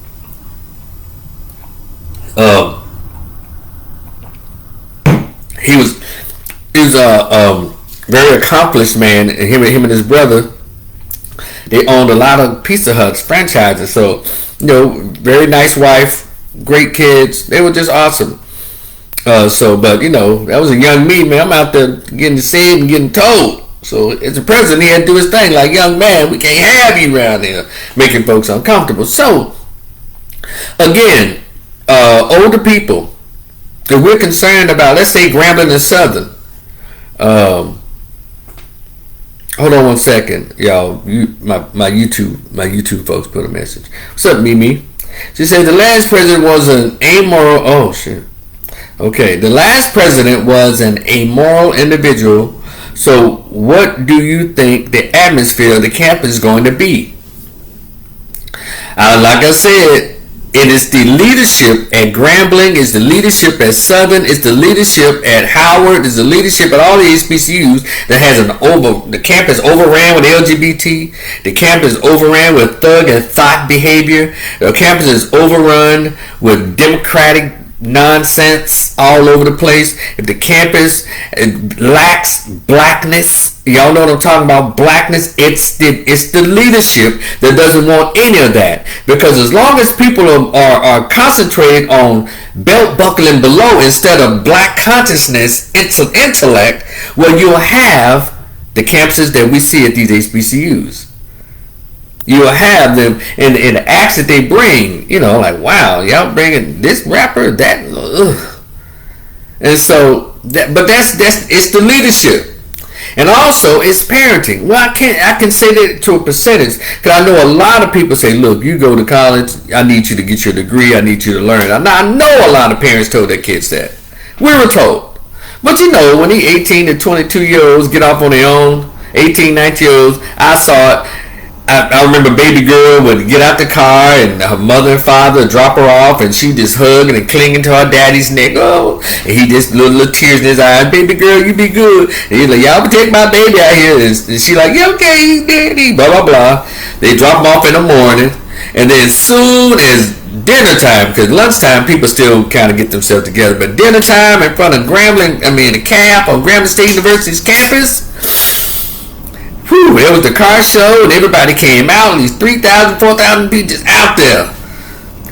he was a very accomplished man. And him and his brother, they owned a lot of Pizza Hut's franchises. So, very nice wife, great kids. They were just awesome. But that was a young me, man. I'm out there getting saved and getting told. So as a president, he had to do his thing. Like, young man, we can't have you around here, making folks uncomfortable. So, again, older people that we're concerned about, let's say Grambling and Southern. Hold on one second, y'all. My YouTube folks put a message. What's up, Mimi? She said the last president was an amoral. Oh shit. Okay, the last president was an amoral individual. So, what do you think the atmosphere of the campus is going to be? Like I said, it is the leadership at Grambling, it's the leadership at Southern, it's the leadership at Howard, it's the leadership at all the HBCUs that has the campus overran with LGBT, the campus overran with thug and thought behavior, the campus is overrun with democratic nonsense all over the place. If the campus lacks blackness, y'all know what I'm talking about, blackness, it's the leadership that doesn't want any of that. Because as long as people are concentrated on belt buckling below instead of black consciousness, intellect, well, you'll have the campuses that we see at these HBCUs. You'll have them in the acts that they bring, like, wow, y'all bringing this rapper, that, ugh. And so, it's the leadership. And also, it's parenting. Well, I can say that to a percentage, because I know a lot of people say, look, you go to college, I need you to get your degree, I need you to learn. I know a lot of parents told their kids that. We were told. But when these 18 to 22 year olds get off on their own, 18, 19 year olds, I saw it. I remember baby girl would get out the car and her mother and father drop her off and she just hugging and clinging to her daddy's neck. Oh, and he just little tears in his eyes. Baby girl, you be good. And he's like, y'all take my baby out here. And she like, yeah, okay, daddy. Blah blah blah. They drop him off in the morning, and then soon as dinner time, because lunchtime people still kind of get themselves together, but dinner time in front of the camp on Grambling State University's campus. Whew, it was the car show and everybody came out, and these 3,000, 4,000 people just out there.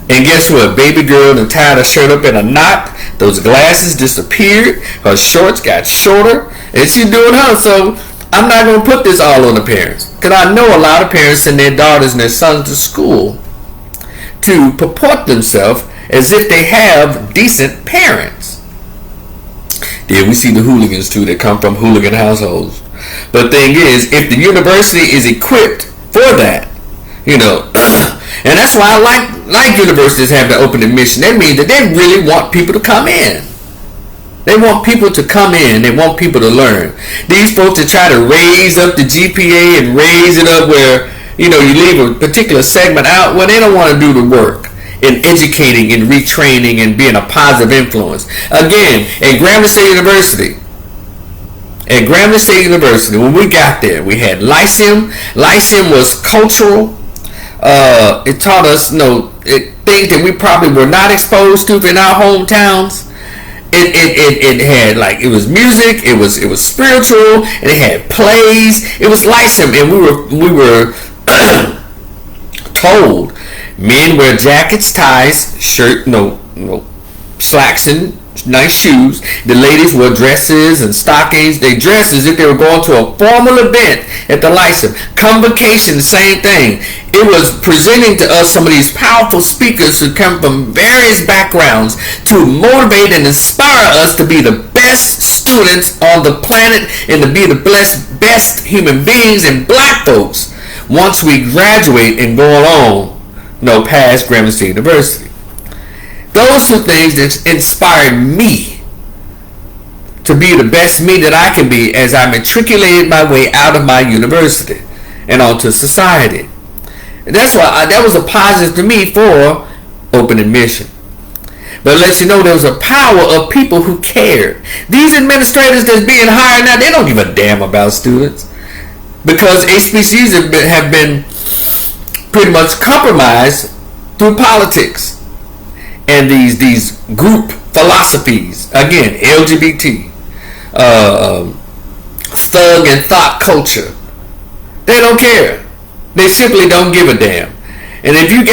And guess what? Baby girl done tied her shirt up in a knot. Those glasses disappeared. Her shorts got shorter. And she's doing her. So I'm not going to put this all on the parents. Because I know a lot of parents send their daughters and their sons to school to purport themselves as if they have decent parents. Then we see the hooligans too that come from hooligan households. But the thing is, if the university is equipped for that, and that's why I like universities having open admission. That means that they really want people to come in. They want people to come in. They want people to learn. These folks that try to raise up the GPA and raise it up where, you leave a particular segment out, well, they don't want to do the work in educating and retraining and being a positive influence. Again, at Grambling State University, when we got there, we had Lyceum. Lyceum was cultural. It taught us, things that we probably were not exposed to in our hometowns. It had, like, it was music, it was spiritual, and it had plays. It was Lyceum, and we were told men wear jackets, ties, shirt, slacks, and nice shoes. The ladies wore dresses and stockings. They dressed as if they were going to a formal event at the Lyceum. Convocation, the same thing. It was presenting to us some of these powerful speakers who come from various backgrounds to motivate and inspire us to be the best students on the planet and to be the best human beings and black folks once we graduate and go on, past Grambling State University. Those are things that inspired me to be the best me that I can be as I matriculated my way out of my university and onto society. And that's why that was a positive to me for open admission. But it lets you know there was a power of people who cared. These administrators that's being hired now, they don't give a damn about students. Because HBCUs have been pretty much compromised through politics. And these group philosophies. Again, LGBT. Thug and thought culture. They don't care. They simply don't give a damn. And if you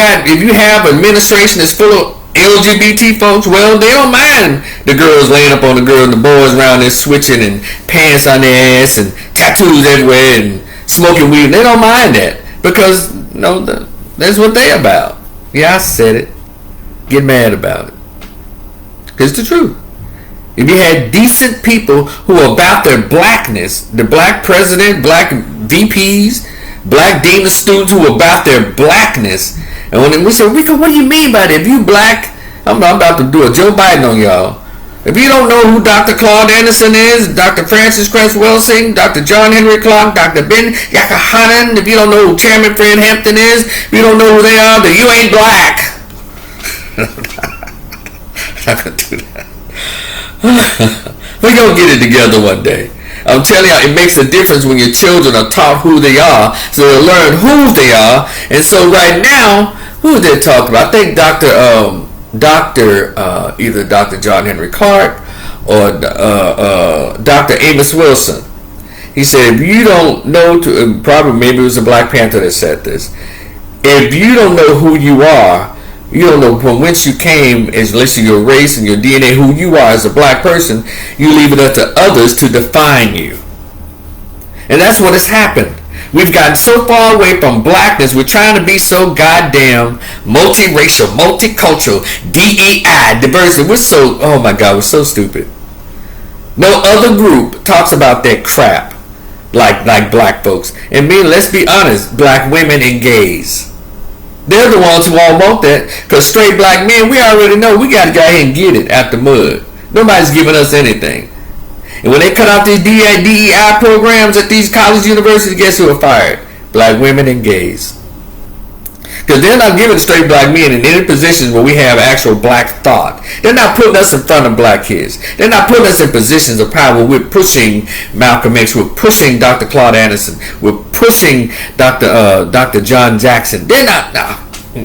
have an administration that's full of LGBT folks, well, they don't mind the girls laying up on the girls and the boys around there switching and pants on their ass and tattoos everywhere and smoking weed. They don't mind that because that's what they about. Yeah, I said it. Get mad about it. It's the truth. If you had decent people who are about their blackness, the black president, black VPs, black dean of students who are about their blackness, and when we say, Rico, what do you mean by that? If you black, I'm about to do a Joe Biden on y'all. If you don't know who Dr. Claude Anderson is, Dr. Francis Cress Welsing, Dr. John Henry Clark, Dr. Ben Yakahanan, if you don't know who Chairman Fred Hampton is, if you don't know who they are, then you ain't black. I'm not going to do that. We're going to get it together one day. I'm telling you, it makes a difference when your children are taught who they are, so they'll learn who they are. And so right now, who did they talk about? I think either Dr. John Henry Clark or Dr. Amos Wilson. He said, if you don't know, probably maybe it was a Black Panther that said this, if you don't know who you are, you don't know from whence you came, as listed your race and your DNA, who you are as a black person, you leave it up to others to define you. And that's what has happened. We've gotten so far away from blackness. We're trying to be so goddamn multiracial, multicultural, DEI, diversity. We're so stupid. No other group talks about that crap like black folks. And let's be honest, black women and gays. They're the ones who all want that, because straight black men, we already know we got to go ahead and get it out the mud. Nobody's giving us anything. And when they cut out these DEI programs at these college universities, guess who are fired? Black women and gays. Because they're not giving straight black men in any positions where we have actual black thought. They're not putting us in front of black kids. They're not putting us in positions of power where we're pushing Malcolm X, we're pushing Dr. Claude Anderson, we're pushing Dr. John Jackson. They're not. They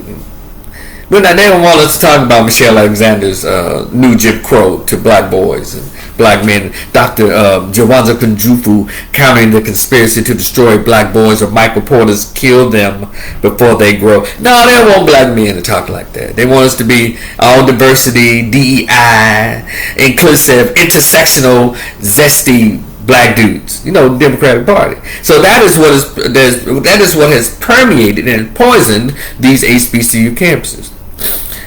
don't want us to talk about Michelle Alexander's new Jim Crow to black boys and black men. Dr. Jawanza Kunjufu countering the conspiracy to destroy black boys, or Michael Porter's kill them before they grow. No, they don't want black men to talk like that. They want us to be all diversity, DEI, inclusive, intersectional, zesty black dudes. Democratic Party. So that is what has permeated and poisoned these HBCU campuses.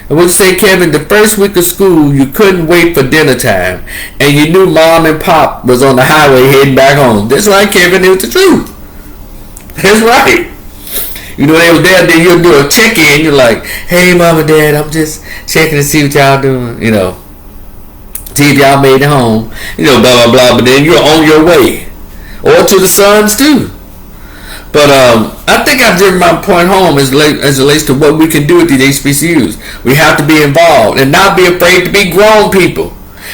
I would say, Kevin, the first week of school, you couldn't wait for dinner time, and you knew mom and pop was on the highway heading back home. That's right, Kevin. It was the truth. That's right. They was there, then you'll do a check-in. You're like, hey, mom and dad, I'm just checking to see what y'all doing. See if y'all made it home. Blah, blah, blah. But then you're on your way. Or to the sons, too. But I think I've driven my point home as it relates to what we can do with these HBCUs. We have to be involved and not be afraid to be grown people.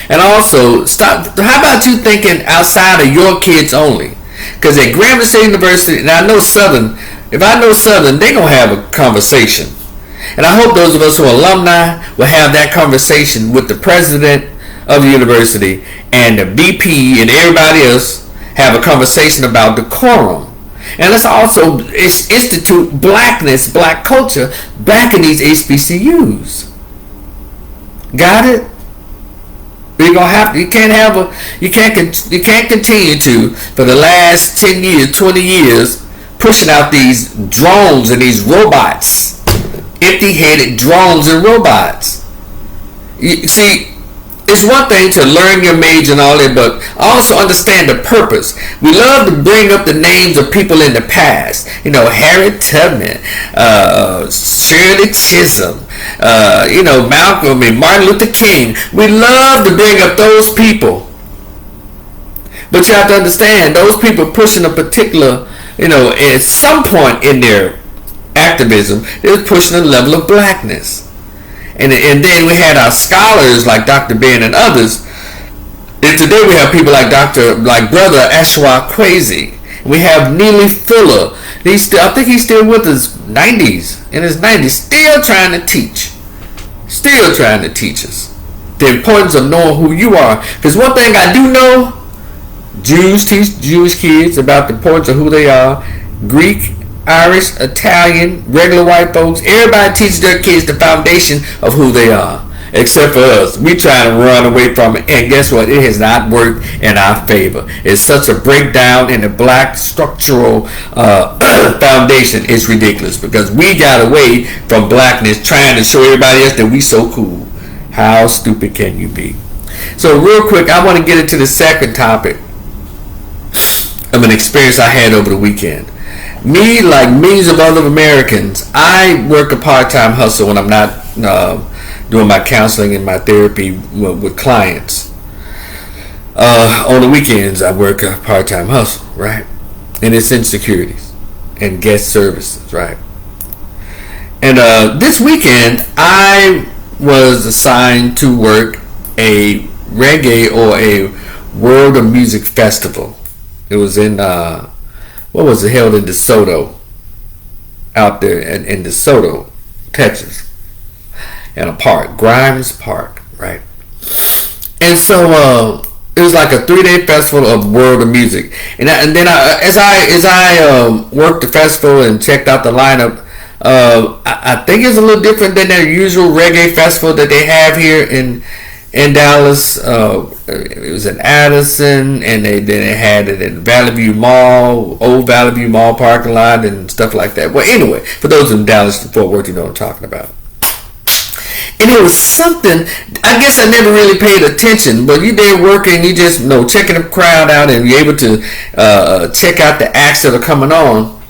And also, stop. How about you thinking outside of your kids only? Because at Grambling State University, and I know Southern, if I know Southern, they're going to have a conversation. And I hope those of us who are alumni will have that conversation with the president of the university and the VP and everybody else, have a conversation about decorum. And let's also institute blackness, black culture back in these HBCUs. Got it? We're gonna have to. You can't continue to, for the last 10 years, 20 years, pushing out these drones and these robots, empty-headed drones and robots. You see. It's one thing to learn your major and all that, but also understand the purpose. We love to bring up the names of people in the past. Harriet Tubman, Shirley Chisholm, Malcolm and Martin Luther King. We love to bring up those people. But you have to understand, those people pushing a particular, at some point in their activism, they're pushing a level of blackness. And then we had our scholars like Dr. Ben and others. And today we have people like Brother Ashwa Kwesi. We have Neely Fuller. I think he's still with us, in his 90s, still trying to teach. Still trying to teach us the importance of knowing who you are. Because one thing I do know, Jews teach Jewish kids about the importance of who they are. Greek, Irish, Italian, regular white folks, everybody teaches their kids the foundation of who they are. Except for us. We try to run away from it, and guess what? It has not worked in our favor. It's such a breakdown in the black structural foundation. It's ridiculous because we got away from blackness trying to show everybody else that we so cool. How stupid can you be? So real quick, I want to get into the second topic of an experience I had over the weekend. Me, like millions of other Americans, I work a part-time hustle when I'm not doing my counseling and my therapy with clients. On the weekends, I work a part-time hustle, right? And it's in securities and guest services, right? And this weekend, I was assigned to work a reggae or a world of music festival. It was in, held in DeSoto, out there in DeSoto, Texas. In a park, Grimes Park, right? And so it was like a 3-day festival of world of music. And then as I worked the festival and checked out the lineup, I think it's a little different than their usual reggae festival that they have here in Dallas. It was in Addison, and they had it in Valley View Mall, old Valley View Mall parking lot, and stuff like that. Well, anyway, for those in Dallas and Fort Worth, you know what I'm talking about. And it was something, I guess I never really paid attention, but you there working, you just checking the crowd out, and you're able to check out the acts that are coming on.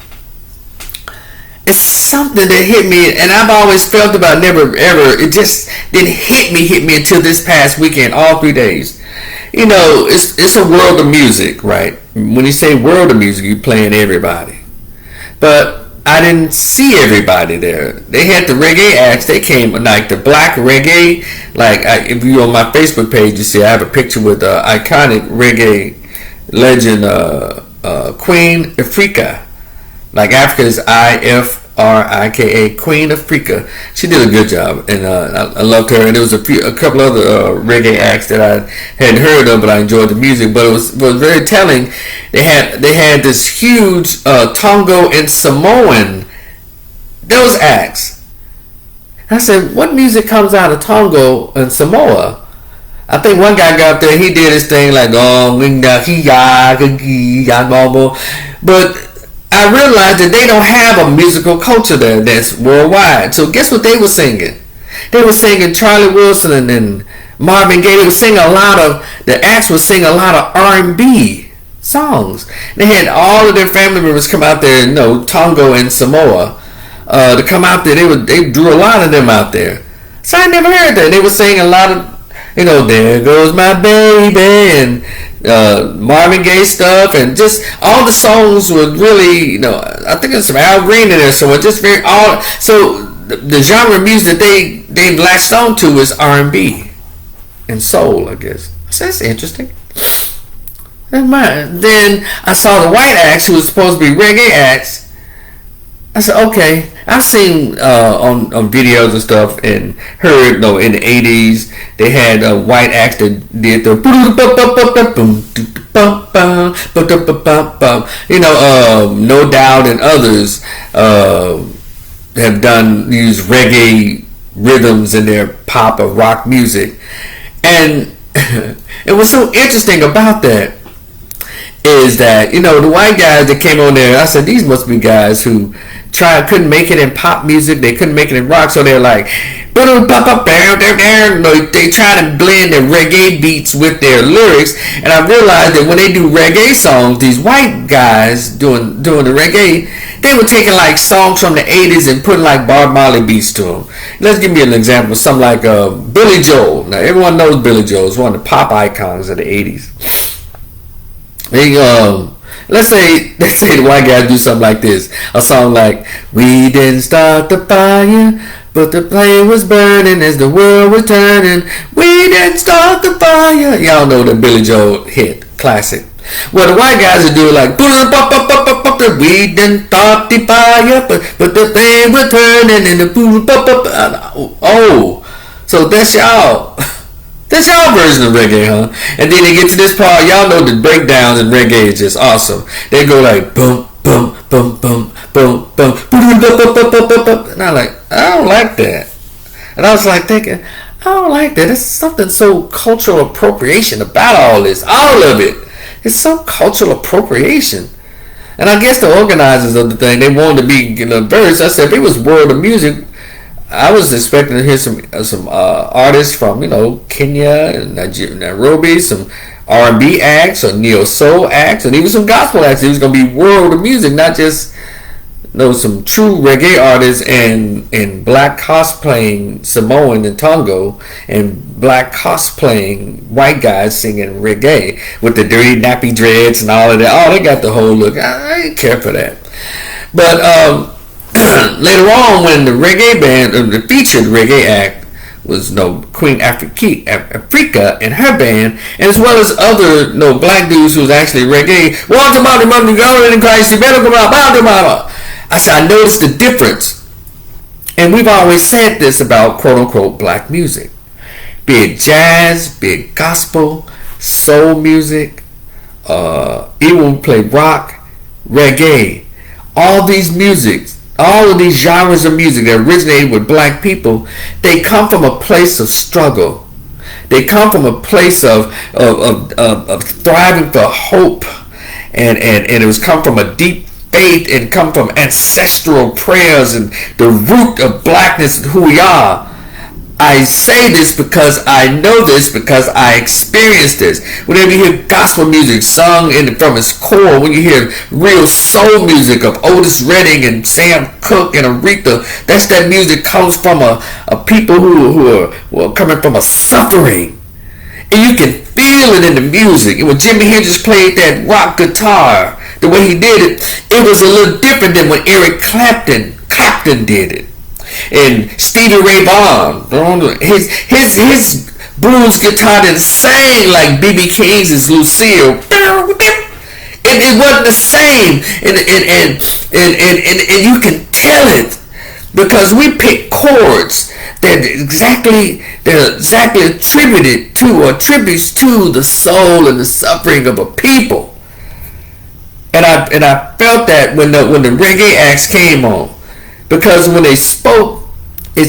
It's something that hit me, and I've always felt about it just didn't hit me until this past weekend, all 3 days. It's a world of music, right? When you say world of music, you're playing everybody. But I didn't see everybody there. They had the reggae acts. They came like the black reggae. If you're on my Facebook page, you see I have a picture with iconic reggae legend Queen Africa. Like Africa's Ifrika, Queen Africa. She did a good job, and I loved her. And there was a couple other reggae acts that I hadn't heard of, but I enjoyed the music. But it was very telling. They had this huge Tongo and Samoan, those acts. I said, what music comes out of Tongo and Samoa? I think one guy got up there, he did his thing like, but I realized that they don't have a musical culture there that's worldwide. So guess what they were singing? They were singing Charlie Wilson and Marvin Gaye. They were singing the acts were singing a lot of R&B songs. They had all of their family members come out there, Tongo and Samoa, to come out there. They drew a lot of them out there. So I never heard that. They were singing a lot of, there goes my baby, and Marvin Gaye stuff, and just all the songs were really, I think there's some Al Green in there, so it's just so the genre of music that they latched on to is R&B and soul, I guess. So that's interesting. Then I saw the white acts who was supposed to be reggae acts. I said, okay. I've seen on videos and stuff and heard, in the 80s they had white acts that did the No Doubt and others have used reggae rhythms in their pop or rock music. And it was so interesting about that is that, the white guys that came on there, I said, these must be guys who couldn't make it in pop music, they couldn't make it in rock, so they're like, they try to blend the reggae beats with their lyrics. And I realized that when they do reggae songs, these white guys doing the reggae, they were taking like songs from the 80s and putting like Bob Marley beats to them. Let's give me an example, something like Billy Joel. Now everyone knows Billy Joel is one of the pop icons of the 80s. Let's say the white guys do something like this. A song like, we didn't start the fire, but the plane was burning as the world was turning. We didn't start the fire. Y'all know the Billy Joel hit, classic. Well, the white guys are doing like, we didn't start the fire, but the plane was turning and the oh, so that's y'all. That's y'all version of reggae, huh? And then they get to this part, y'all know the breakdowns in reggae is just awesome. They go like boom, boom, boom, boom, boom, boom, and I'm like, I don't like that. And I was like thinking, I don't like that. There's something so cultural appropriation about all this. All of it. It's some cultural appropriation. And I guess the organizers of the thing, they wanted to be verse. I said, if it was world of music, I was expecting to hear some artists from Kenya and Nairobi, some R&B acts or neo soul acts, and even some gospel acts. It was gonna be world of music, not just some true reggae artists and black cosplaying Samoan and Tongo and black cosplaying white guys singing reggae with the dirty nappy dreads and all of that. Oh, they got the whole look. I didn't care for that, but later on, when the reggae band, the featured reggae act, was Queen Africa and her band, and as well as other black dudes who was actually reggae. Walk them out, the money, God in Christ, you better come out, bow them out. I said, I noticed the difference, and we've always said this about quote unquote black music, be it jazz, be it gospel, soul music, even play rock, reggae, all these musics. All of these genres of music that originated with black people, they come from a place of struggle. They come from a place of thriving for hope, and it was come from a deep faith and come from ancestral prayers and the root of blackness and who we are. I say this because I know this, because I experienced this. Whenever you hear gospel music sung from its core, when you hear real soul music of Otis Redding and Sam Cooke and Aretha, that music comes from a people who are coming from a suffering. And you can feel it in the music. And when Jimi Hendrix played that rock guitar, the way he did it, it was a little different than when Eric Clapton did it. And Stevie Ray Vaughan, his blues guitar didn't sing like B.B. King's Lucille. It wasn't the same, and you can tell it because we pick chords that they're exactly attributed to or tributes to the soul and the suffering of a people. And I felt that when the reggae acts came on. Because when they spoke, I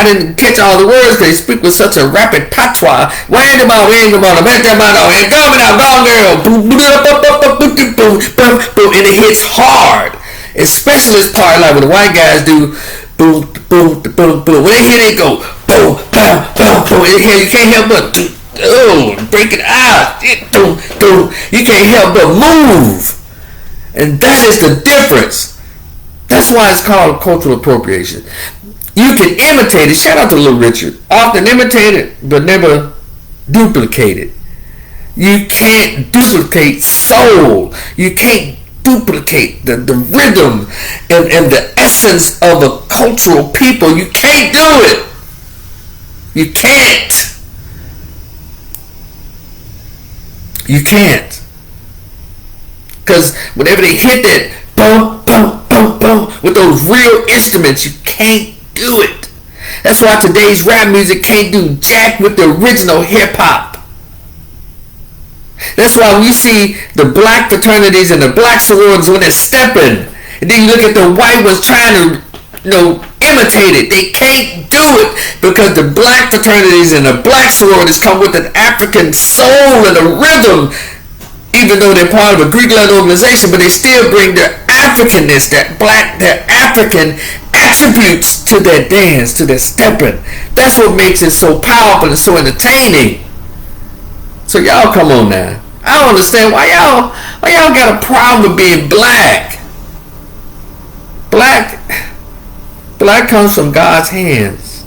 didn't catch all the words. They speak with such a rapid patois. And it hits hard. Especially this part like when the white guys do boom, boom, boom, boom. When they hear it go boom, boom, boom, boom. You can't help but break it out. You can't help but move. And that is the difference. That's why it's called cultural appropriation. You can imitate it. Shout out to Little Richard. Often imitate it, but never duplicate it. You can't duplicate soul. You can't duplicate the rhythm and the essence of a cultural people. You can't do it. You can't. You can't. Because whenever they hit that boom, boom, boom, boom, with those real instruments, you can't do it. That's why today's rap music can't do jack with the original hip-hop. That's why when you see the black fraternities and the black sororities when they're stepping, and then you look at the white ones trying to imitate it, they can't do it because the black fraternities and the black sororities come with an African soul and a rhythm. Even though they're part of a Greek-led organization, but they still bring their Africanness, their African attributes to their dance, to their stepping. That's what makes it so powerful and so entertaining. So y'all come on now. I don't understand why y'all got a problem with being black. Black comes from God's hands.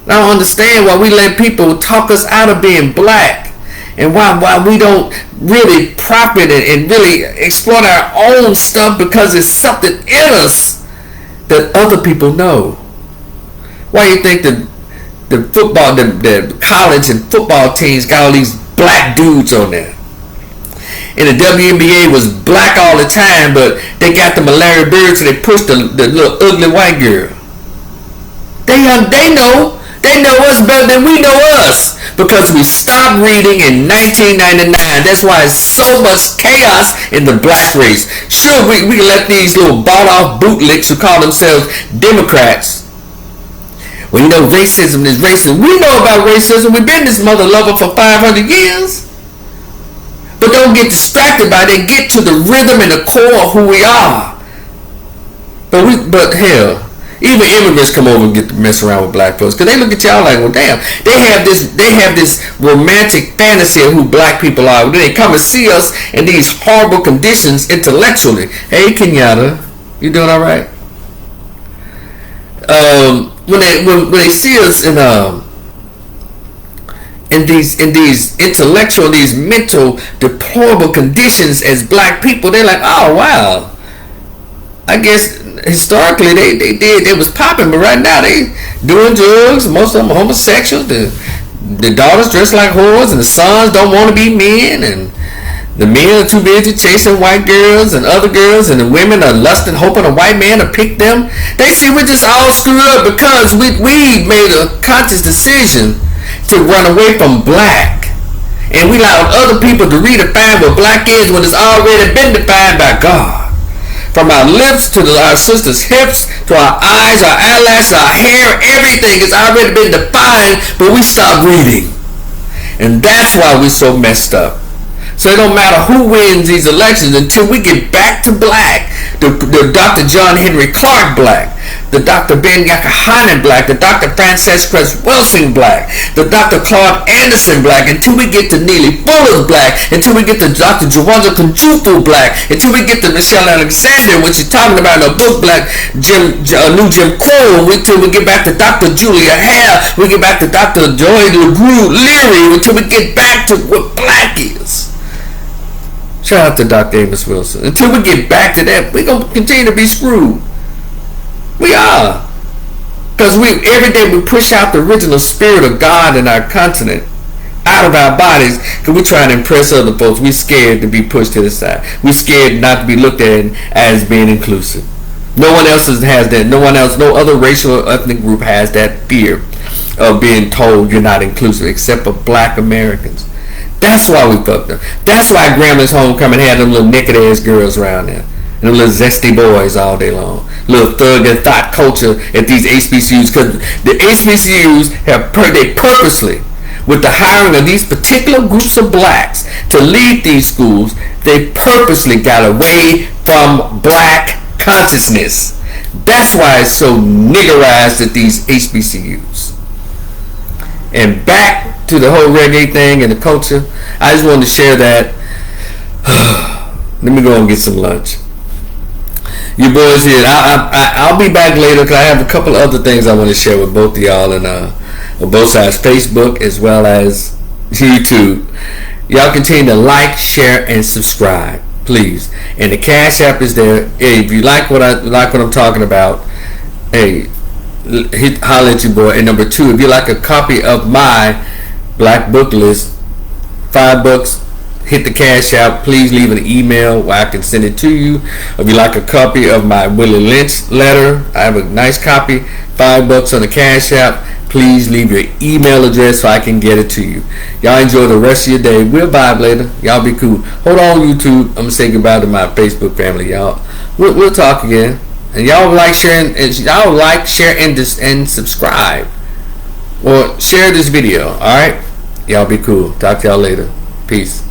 I don't understand why we let people talk us out of being black. And why we don't really profit and really exploit our own stuff because it's something in us that other people know. Why you think the college and football teams got all these black dudes on there? And the WNBA was black all the time, but they got the Larry Bird, so they pushed the little ugly white girl. They know us better than we know us, because we stopped reading in 1999. That's why it's so much chaos in the black race. Sure, we let these little bought off bootlicks who call themselves Democrats. Well, you know, racism is racism. We know about racism. We've been this mother lover for 500 years. But don't get distracted by it and get to the rhythm and the core of who we are. But hell, even immigrants come over and get to mess around with black folks, because they look at y'all like, well, damn, they have this romantic fantasy of who black people are. Then they come and see us in these horrible conditions intellectually. Hey, Kenyatta, you doing all right? When they see us in these intellectual, these mental deplorable conditions as black people, they're like, oh wow, I guess historically they was popping, but right now they doing drugs. Most of them are homosexual. The daughters dress like whores, and the sons don't want to be men, and the men are too busy chasing white girls and other girls, and the women are lusting, hoping a white man to pick them. They see we're just all screwed up because we made a conscious decision to run away from black, and we allowed other people to redefine what black is when it's already been defined by God. From our lips to our sisters' hips, to our eyes, our eyelashes, our hair, everything has already been defined, but we stopped reading, and that's why we're so messed up. So it don't matter who wins these elections until we get back to black. The Dr. John Henry Clark black, the Dr. Ben Yakahanan black, the Dr. Frances Cress Wilson black, the Dr. Claude Anderson black, until we get to Neely Fuller black, until we get to Dr. Jawanza Kunjufu black, until we get to Michelle Alexander, which she's talking about in her book Black New Jim Crow, until we get back to Dr. Julia Hare, we get back to Dr. Joy Leary, until we get back to what black is. Shout out to Dr. Amos Wilson. Until we get back to that, we're going to continue to be screwed. We are. Because every day we push out the original spirit of God in our continent out of our bodies, because we're trying to impress other folks. We're scared to be pushed to the side. We're scared not to be looked at as being inclusive. No one else has that. No one else, no other racial or ethnic group has that fear of being told you're not inclusive, except for black Americans. That's why we fucked up. That's why Grandma's Homecoming had them little naked ass girls around there, and them little zesty boys all day long. Little thug and thought culture at these HBCUs, because the HBCUs they purposely, with the hiring of these particular groups of blacks to lead these schools, they purposely got away from black consciousness. That's why it's so niggerized at these HBCUs. And back to the whole reggae thing and the culture, I just wanted to share that. Let me go and get some lunch. You boys here, I'll be back later because I have a couple of other things I want to share with both of y'all on both sides, Facebook as well as YouTube. Y'all continue to like, share, and subscribe, please. And the Cash App is there. Hey, if you like what I'm talking about, hey, holler at your boy. And number two, if you like a copy of my Black Book List, $5, hit the Cash App. Please leave an email where I can send it to you. If you like a copy of my Willie Lynch letter, I have a nice copy, $5 on the Cash App. Please leave your email address so I can get it to you. Y'all enjoy the rest of your day. We'll vibe later. Y'all be cool. Hold on, YouTube. I'm gonna say goodbye to my Facebook family, y'all. We'll talk again. And y'all like, share, and subscribe. Or share this video, alright? Y'all be cool. Talk to y'all later. Peace.